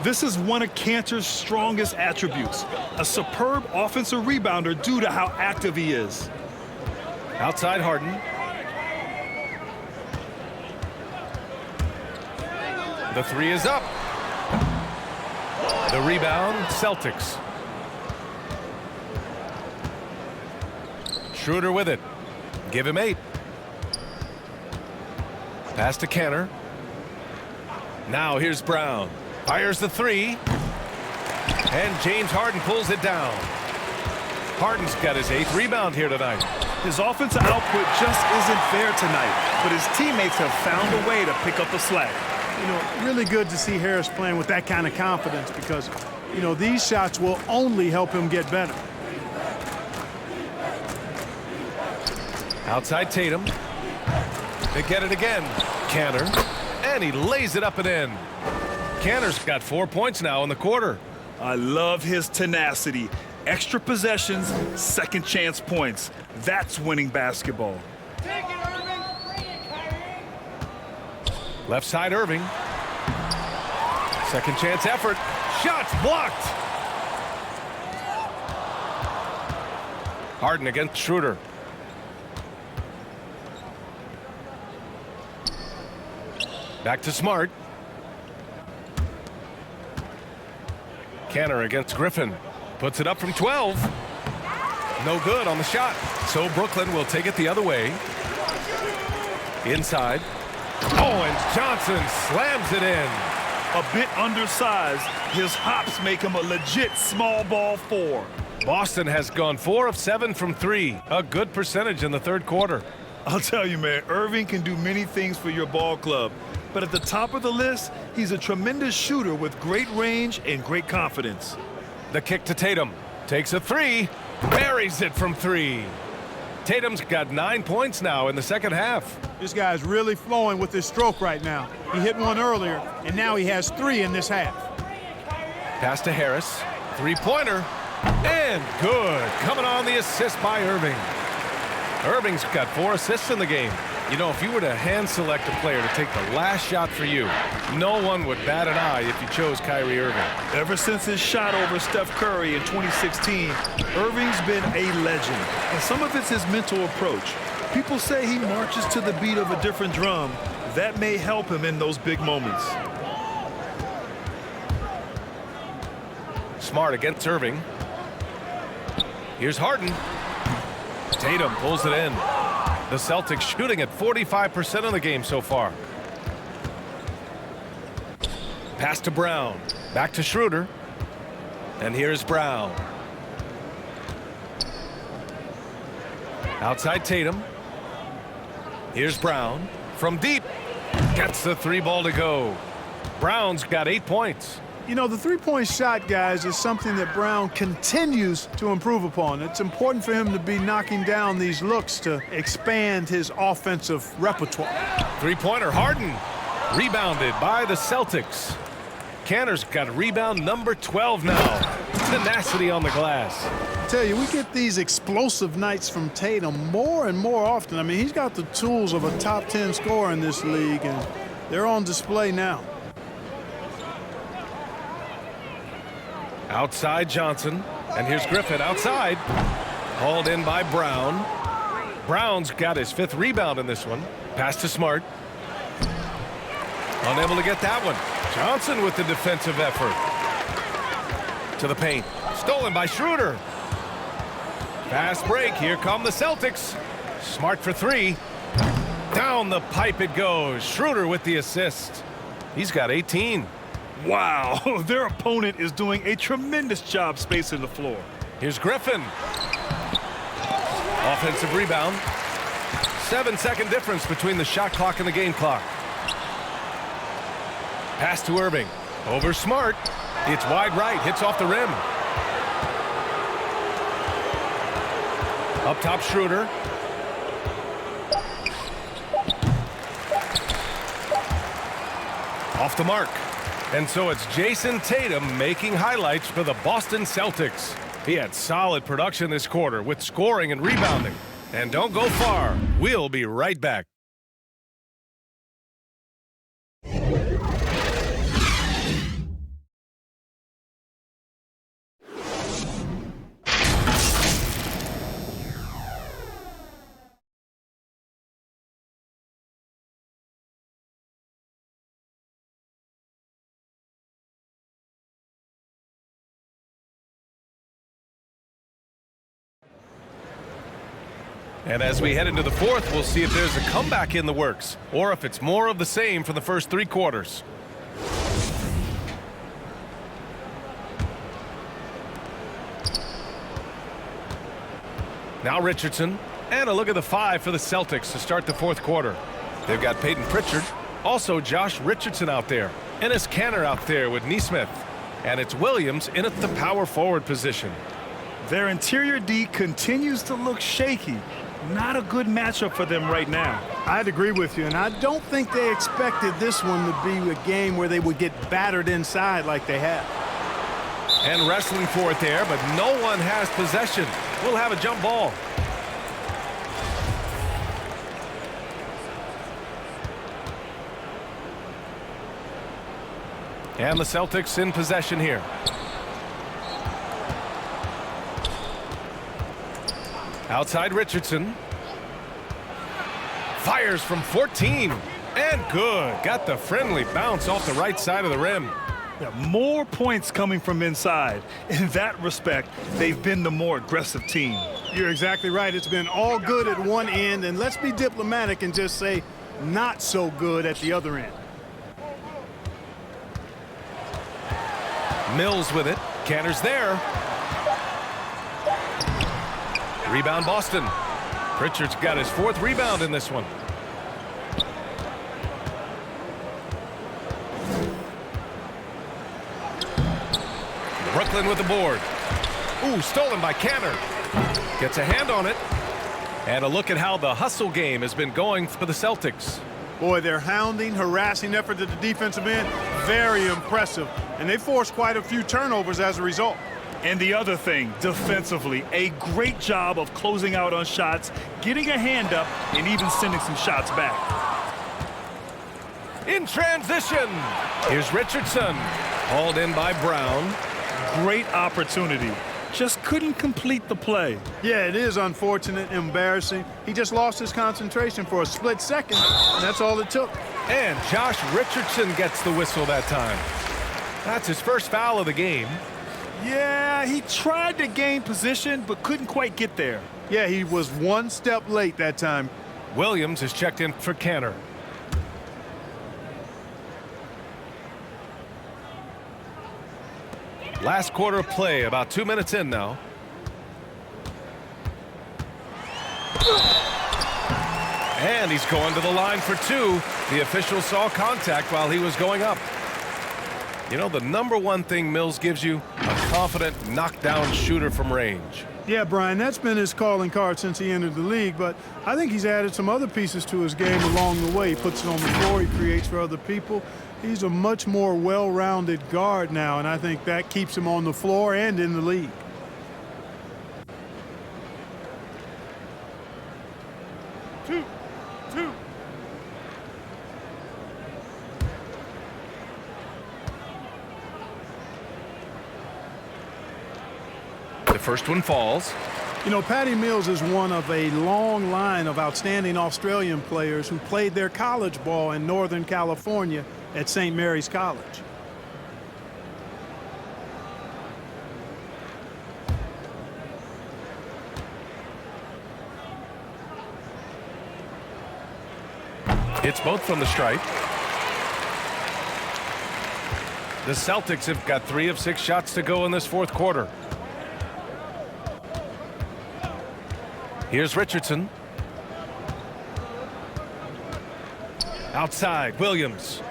This is one of Kanter's strongest attributes. A superb offensive rebounder due to how active he is. Outside Harden. The three is up. The rebound, Celtics. Schroeder with it. Give him 8. Pass to Kanter. Now here's Brown. Fires the three. And James Harden pulls it down. Harden's got his 8th rebound here tonight. His offensive output just isn't there tonight, but his teammates have found a way to pick up the slack. You know, really good to see Harris playing with that kind of confidence because, you know, these shots will only help him get better. Outside Tatum. They get it again. Kanter. And he lays it up and in. Kanter's got 4 points now in the quarter. I love his tenacity. Extra possessions, second chance points. That's winning basketball. Take it, Irving. Bring it, Kyrie. Left side Irving. Second chance effort. Shots blocked. Harden against Schroeder. Back to Smart. Kanter against Griffin. Puts it up from 12. No good on the shot. So Brooklyn will take it the other way. Inside. Oh, and Johnson slams it in. A bit undersized. His hops make him a legit small ball 4. Boston has gone 4 of 7 from 3. A good percentage in the third quarter. I'll tell you, man, Irving can do many things for your ball club. But at the top of the list, he's a tremendous shooter with great range and great confidence. The kick to Tatum. Takes a three. Buries it from 3. Tatum's got 9 points now in the second half. This guy's really flowing with his stroke right now. He hit one earlier, and now he has 3 in this half. Pass to Harris. 3-pointer. And good. Coming on the assist by Irving. Irving's got 4 assists in the game. You know, if you were to hand select a player to take the last shot for you, no one would bat an eye if you chose Kyrie Irving. Ever since his shot over Steph Curry in 2016, Irving's been a legend. And some of it's his mental approach. People say he marches to the beat of a different drum. That may help him in those big moments. Smart against Irving. Here's Harden. Tatum pulls it in. The Celtics shooting at 45% of the game so far. Pass to Brown. Back to Schroeder. And here's Brown. Outside Tatum. Here's Brown. From deep. Gets the 3 ball to go. Brown's got 8 points. You know, the three-point shot, guys, is something that Brown continues to improve upon. It's important for him to be knocking down these looks to expand his offensive repertoire. Three-pointer, Harden. Rebounded by the Celtics. Canner's got rebound number 12 now. Tenacity on the glass. I tell you, we get these explosive nights from Tatum more and more often. I mean, he's got the tools of a top 10 scorer in this league, and they're on display now. Outside Johnson, and here's Griffin outside. Hauled in by Brown. Brown's got his 5th rebound in this one. Pass to Smart. Unable to get that one. Johnson with the defensive effort. To the paint. Stolen by Schroeder. Fast break. Here come the Celtics. Smart for 3. Down the pipe it goes. Schroeder with the assist. He's got 18. Wow, their opponent is doing a tremendous job spacing the floor. Here's Griffin. Offensive rebound. 7-second difference between the shot clock and the game clock. Pass to Irving. Over Smart. It's wide right. Hits off the rim. Up top, Schroeder. Off the mark. And so it's Jason Tatum making highlights for the Boston Celtics. He had solid production this quarter with scoring and rebounding. And don't go far. We'll be right back. And as we head into the 4th, we'll see if there's a comeback in the works or if it's more of the same for the first 3 quarters. Now Richardson, and a look at the 5 for the Celtics to start the 4th quarter. They've got Peyton Pritchard, also Josh Richardson out there, Enes Kanter out there with Nesmith, and it's Williams in at the power forward position. Their interior D continues to look shaky. Not a good matchup for them right now. I'd agree with you, and I don't think they expected this one to be a game where they would get battered inside like they have. And wrestling for it there, but no one has possession. We'll have a jump ball. And the Celtics in possession here. Outside Richardson. Fires from 14. And good. Got the friendly bounce off the right side of the rim. Yeah, more points coming from inside. In that respect, they've been the more aggressive team. You're exactly right. It's been all good at one end, and let's be diplomatic and just say not so good at the other end. Mills with it. Kanter's there. Rebound Boston. Pritchard's got his 4th rebound in this one. Brooklyn with the board. Ooh, stolen by Kanter. Gets a hand on it. And a look at how the hustle game has been going for the Celtics. Boy, their hounding, harassing effort at the defensive end, very impressive. And they forced quite a few turnovers as a result. And the other thing, defensively, a great job of closing out on shots, getting a hand up, and even sending some shots back. In transition, here's Richardson. Hauled in by Brown. Great opportunity. Just couldn't complete the play. Yeah, it is unfortunate, embarrassing. He just lost his concentration for a split second, and that's all it took. And Josh Richardson gets the whistle that time. That's his first foul of the game. Yeah, he tried to gain position, but couldn't quite get there. Yeah, he was one step late that time. Williams is checked in for Kanter. Last quarter of play, about 2 minutes in now. And he's going to the line for 2. The official saw contact while he was going up. You know, the number one thing Mills gives you, a confident knockdown shooter from range. Yeah, Brian, that's been his calling card since he entered the league, but I think he's added some other pieces to his game along the way. He puts it on the floor, he creates for other people. He's a much more well-rounded guard now, and I think that keeps him on the floor and in the league. Two. The first one falls. You know, Patty Mills is one of a long line of outstanding Australian players who played their college ball in Northern California at St. Mary's College. Hits both from the stripe. The Celtics have got 3 of 6 shots to go in this fourth quarter. Here's Richardson. Outside, Williams.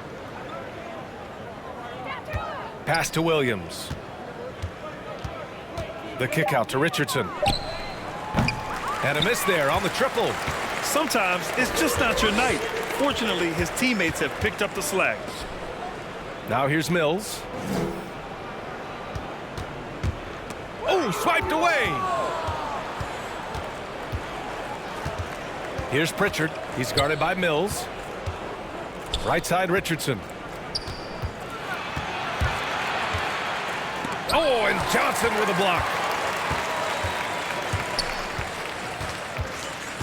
Pass to Williams. The kick out to Richardson. And a miss there on the triple. Sometimes it's just not your night. Fortunately, his teammates have picked up the slack. Now here's Mills. Oh, swiped away. Here's Pritchard. He's guarded by Mills. Right side, Richardson. Oh, and Johnson with a block.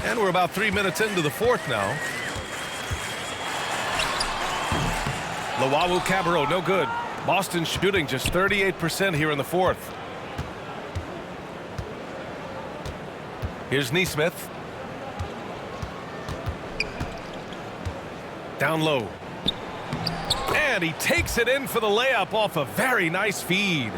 And we're about 3 minutes into the fourth now. Luwawu-Cabarrot, no good. Boston shooting just 38% here in the fourth. Here's Nesmith. Down low. And he takes it in for the layup off a very nice feed.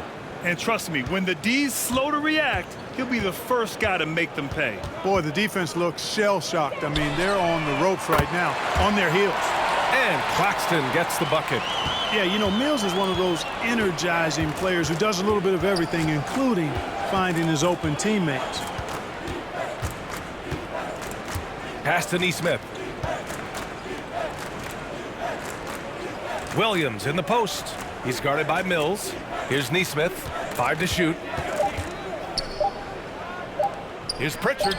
And trust me, when the D's slow to react, he'll be the first guy to make them pay. Boy, the defense looks shell-shocked. I mean, they're on the ropes right now, on their heels. And Claxton gets the bucket. Yeah, you know, Mills is one of those energizing players who does a little bit of everything, including finding his open teammates. Pass to Nesmith. Williams in the post. He's guarded by Mills. Here's Nesmith. 5 to shoot. Here's Pritchard.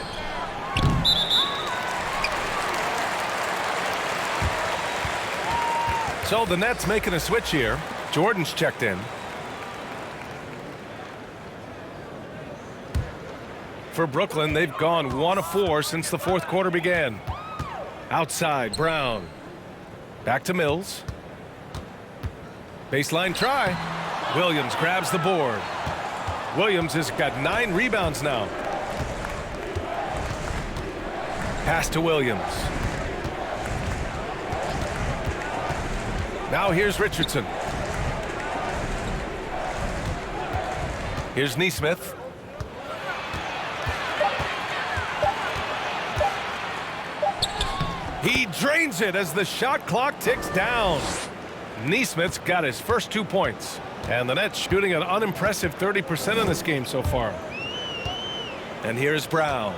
So the Nets making a switch here. Jordan's checked in. For Brooklyn, they've gone 1 of 4 since the fourth quarter began. Outside, Brown. Back to Mills. Baseline try. Williams grabs the board. Williams has got 9 rebounds now. Pass to Williams. Now here's Richardson. Here's Nesmith. He drains it as the shot clock ticks down. Nesmith's got his first 2 points. And the Nets shooting an unimpressive 30% in this game so far. And here's Brown.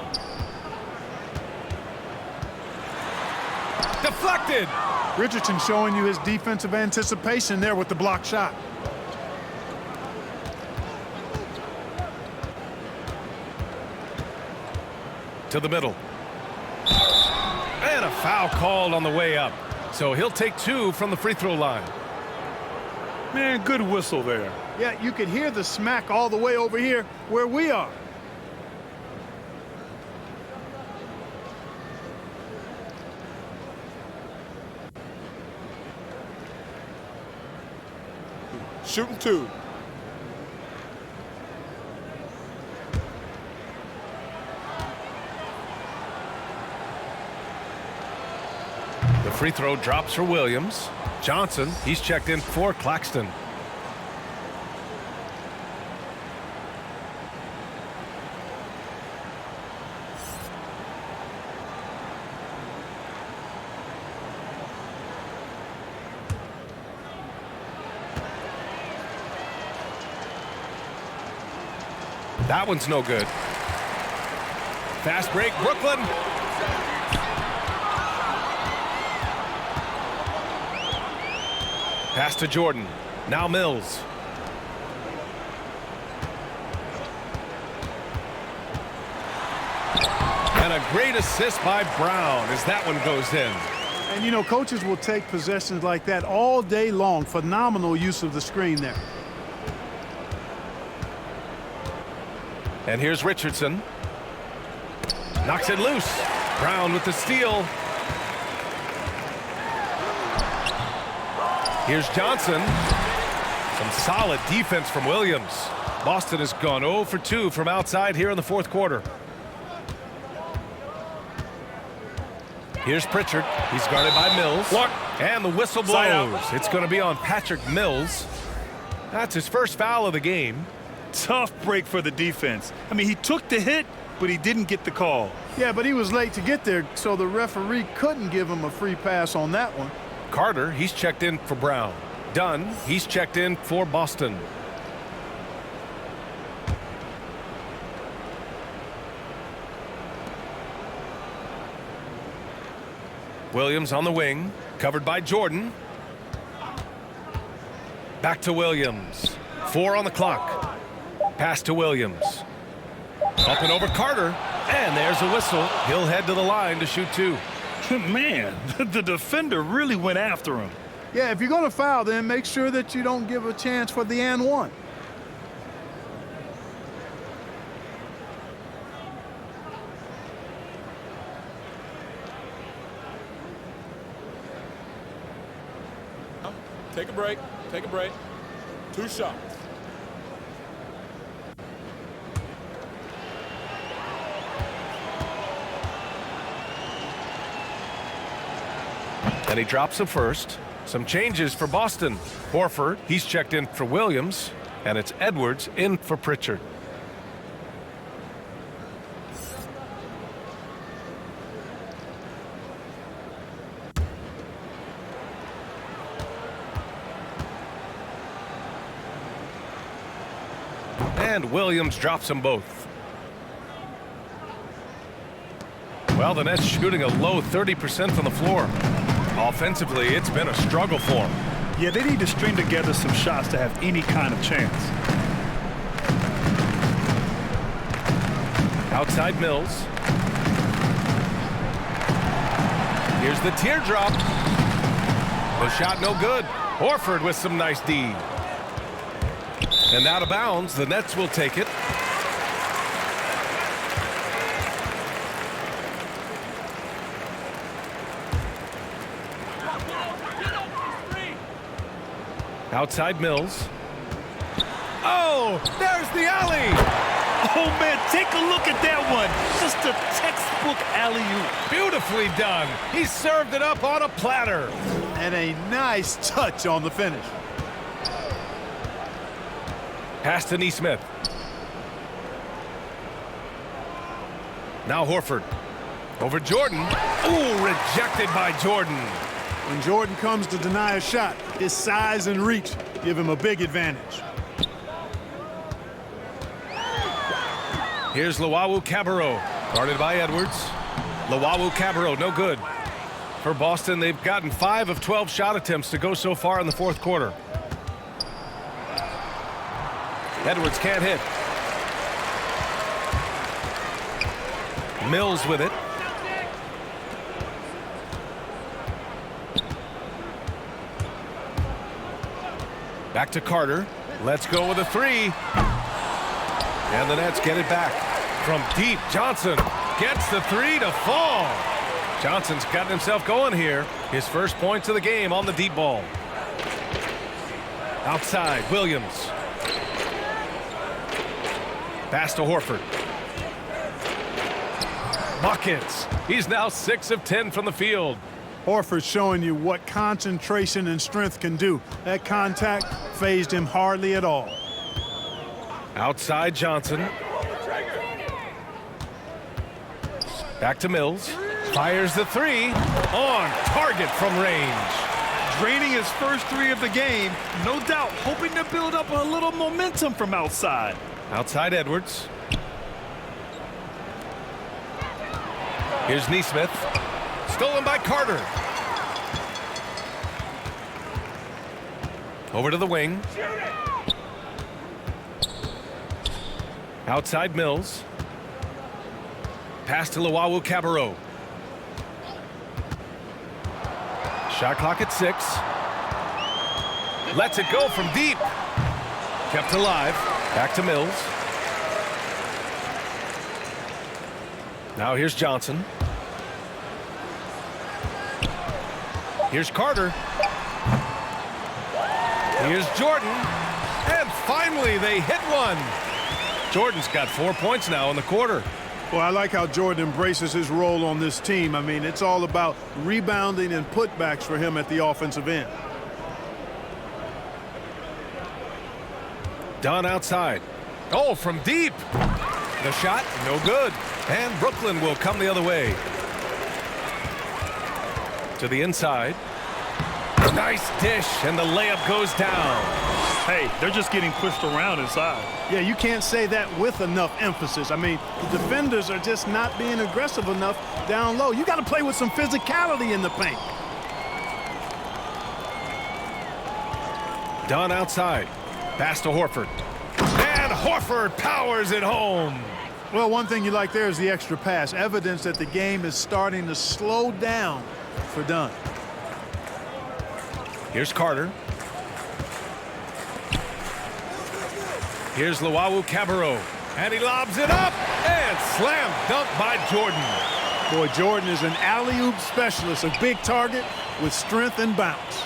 Deflected. Richardson showing you his defensive anticipation there with the block shot. To the middle. And a foul called on the way up. So he'll take 2 from the free throw line. Man, good whistle there. Yeah, you can hear the smack all the way over here where we are. Shooting 2. The free throw drops for Williams. Johnson, he's checked in for Claxton. That one's no good. Fast break, Brooklyn. Pass to Jordan. Now Mills. And a great assist by Brown as that one goes in. And, you know, coaches will take possessions like that all day long. Phenomenal use of the screen there. And here's Richardson. Knocks it loose. Brown with the steal. Here's Johnson. Some solid defense from Williams. Boston has gone 0 for 2 from outside here in the fourth quarter. Here's Pritchard. He's guarded by Mills. And the whistle blows. It's going to be on Patrick Mills. That's his first foul of the game. Tough break for the defense. I mean, he took the hit, but he didn't get the call. Yeah, but he was late to get there, so the referee couldn't give him a free pass on that one. Carter, he's checked in for Brown. Dunn, he's checked in for Boston. Williams on the wing, covered by Jordan. Back to Williams. 4 on the clock. Pass to Williams. Up and over Carter. And there's a whistle. He'll head to the line to shoot 2. Man, the defender really went after him. Yeah, if you're going to foul, then make sure that you don't give a chance for the and one. Take a break. Take a break. 2 shots. And he drops the first. Some changes for Boston. Horford, he's checked in for Williams. And it's Edwards in for Pritchard. And Williams drops them both. Well, the Nets shooting a low 30% from the floor. Offensively, it's been a struggle for them. Yeah, they need to string together some shots to have any kind of chance. Outside Mills. Here's the teardrop. The shot no good. Horford with some nice D. And out of bounds, the Nets will take it. Outside Mills. Oh, there's the alley. Oh, man, take a look at that one. Just a textbook alley-oop. Beautifully done. He served it up on a platter. And a nice touch on the finish. Pass to Nesmith. Now Horford. Over Jordan. Ooh, rejected by Jordan. When Jordan comes to deny a shot, his size and reach give him a big advantage. Here's Luwawu-Cabarrot, guarded by Edwards. Luwawu-Cabarrot, no good. For Boston, they've gotten 5 of 12 shot attempts to go so far in the fourth quarter. Edwards can't hit. Mills with it. Back to Carter. Let's go with a 3. And the Nets get it back. From deep, Johnson gets the 3 to fall. Johnson's gotten himself going here. His first points of the game on the deep ball. Outside, Williams. Pass to Horford. Buckets. He's now 6 of 10 from the field. Horford showing you what concentration and strength can do. That contact phased him hardly at all. Outside Johnson. Back to Mills. Fires the 3. On target from range. Draining his first 3 of the game. No doubt hoping to build up a little momentum from outside. Outside Edwards. Here's Neesmith. Stolen by Carter. Over to the wing. Outside Mills. Pass to Luwawu-Cabarrot. Shot clock at 6. Lets it go from deep. Kept alive. Back to Mills. Now here's Johnson. Here's Carter. Here's Jordan. And finally they hit one. Jordan's got 4 points now in the quarter. Well, I like how Jordan embraces his role on this team. I mean, it's all about rebounding and putbacks for him at the offensive end. Dunn outside. Oh, from deep. The shot, no good. And Brooklyn will come the other way. To the inside. Nice dish, and the layup goes down. Hey, they're just getting pushed around inside. Yeah, you can't say that with enough emphasis. I mean, the defenders are just not being aggressive enough down low. You got to play with some physicality in the paint. Dunn outside. Pass to Horford. And Horford powers it home. Well, one thing you like there is the extra pass. Evidence that the game is starting to slow down for Dunn. Here's Carter. Here's Luwawu-Cabarrot. And he lobs it up. And slam dunk by Jordan. Boy, Jordan is an alley-oop specialist, a big target with strength and bounce.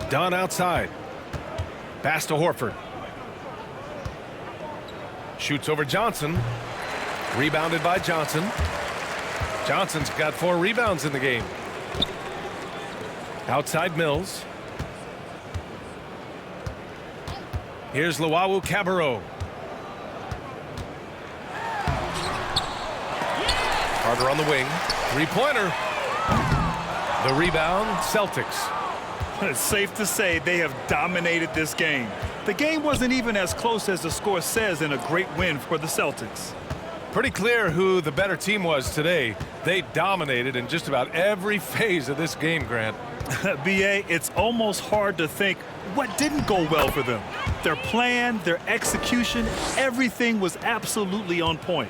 Dunn outside. Pass to Horford. Shoots over Johnson. Rebounded by Johnson. Johnson's got 4 rebounds in the game. Outside Mills. Here's Luwawu-Cabarrot. Carter on the wing. Three-pointer. The rebound, Celtics. It's safe to say they have dominated this game. The game wasn't even as close as the score says in a great win for the Celtics. Pretty clear who the better team was today. They dominated in just about every phase of this game, Grant. B.A., it's almost hard to think what didn't go well for them. Their plan, their execution, everything was absolutely on point.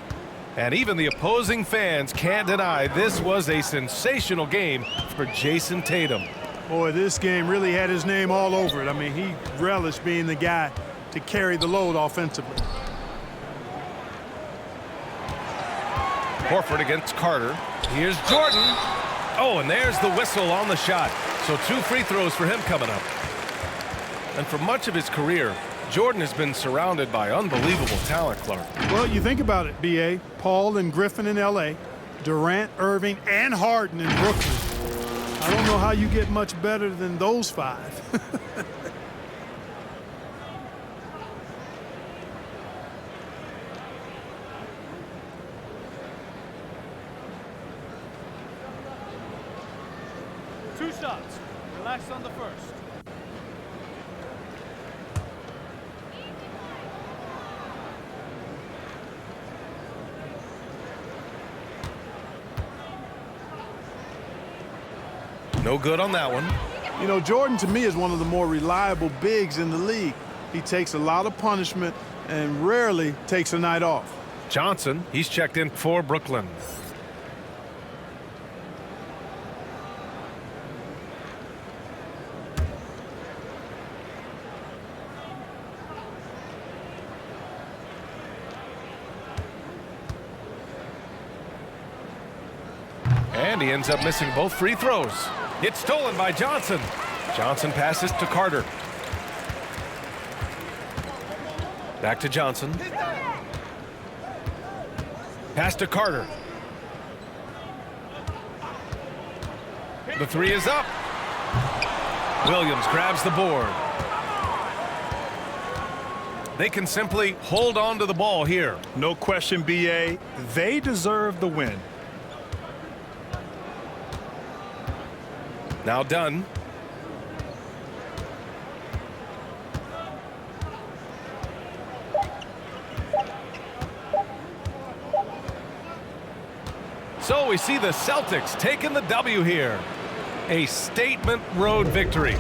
And even the opposing fans can't deny this was a sensational game for Jason Tatum. Boy, this game really had his name all over it. I mean, he relished being the guy to carry the load offensively. Horford against Carter. Here's Jordan. Oh, and there's the whistle on the shot. So 2 free throws for him coming up. And for much of his career, Jordan has been surrounded by unbelievable talent, Clark. Well, you think about it, B.A. Paul and Griffin in L.A., Durant, Irving, and Harden in Brooklyn. I don't know how you get much better than those 5. Two shots. Relax on the first. No good on that one. You know, Jordan to me is one of the more reliable bigs in the league. He takes a lot of punishment and rarely takes a night off. Johnson, he's checked in for Brooklyn. And he ends up missing both free throws. It's stolen by Johnson. Johnson passes to Carter. Back to Johnson. Pass to Carter. The 3 is up. Williams grabs the board. They can simply hold on to the ball here. No question, B.A. They deserve the win. Now Dunn. So we see the Celtics taking the W here. A statement road victory.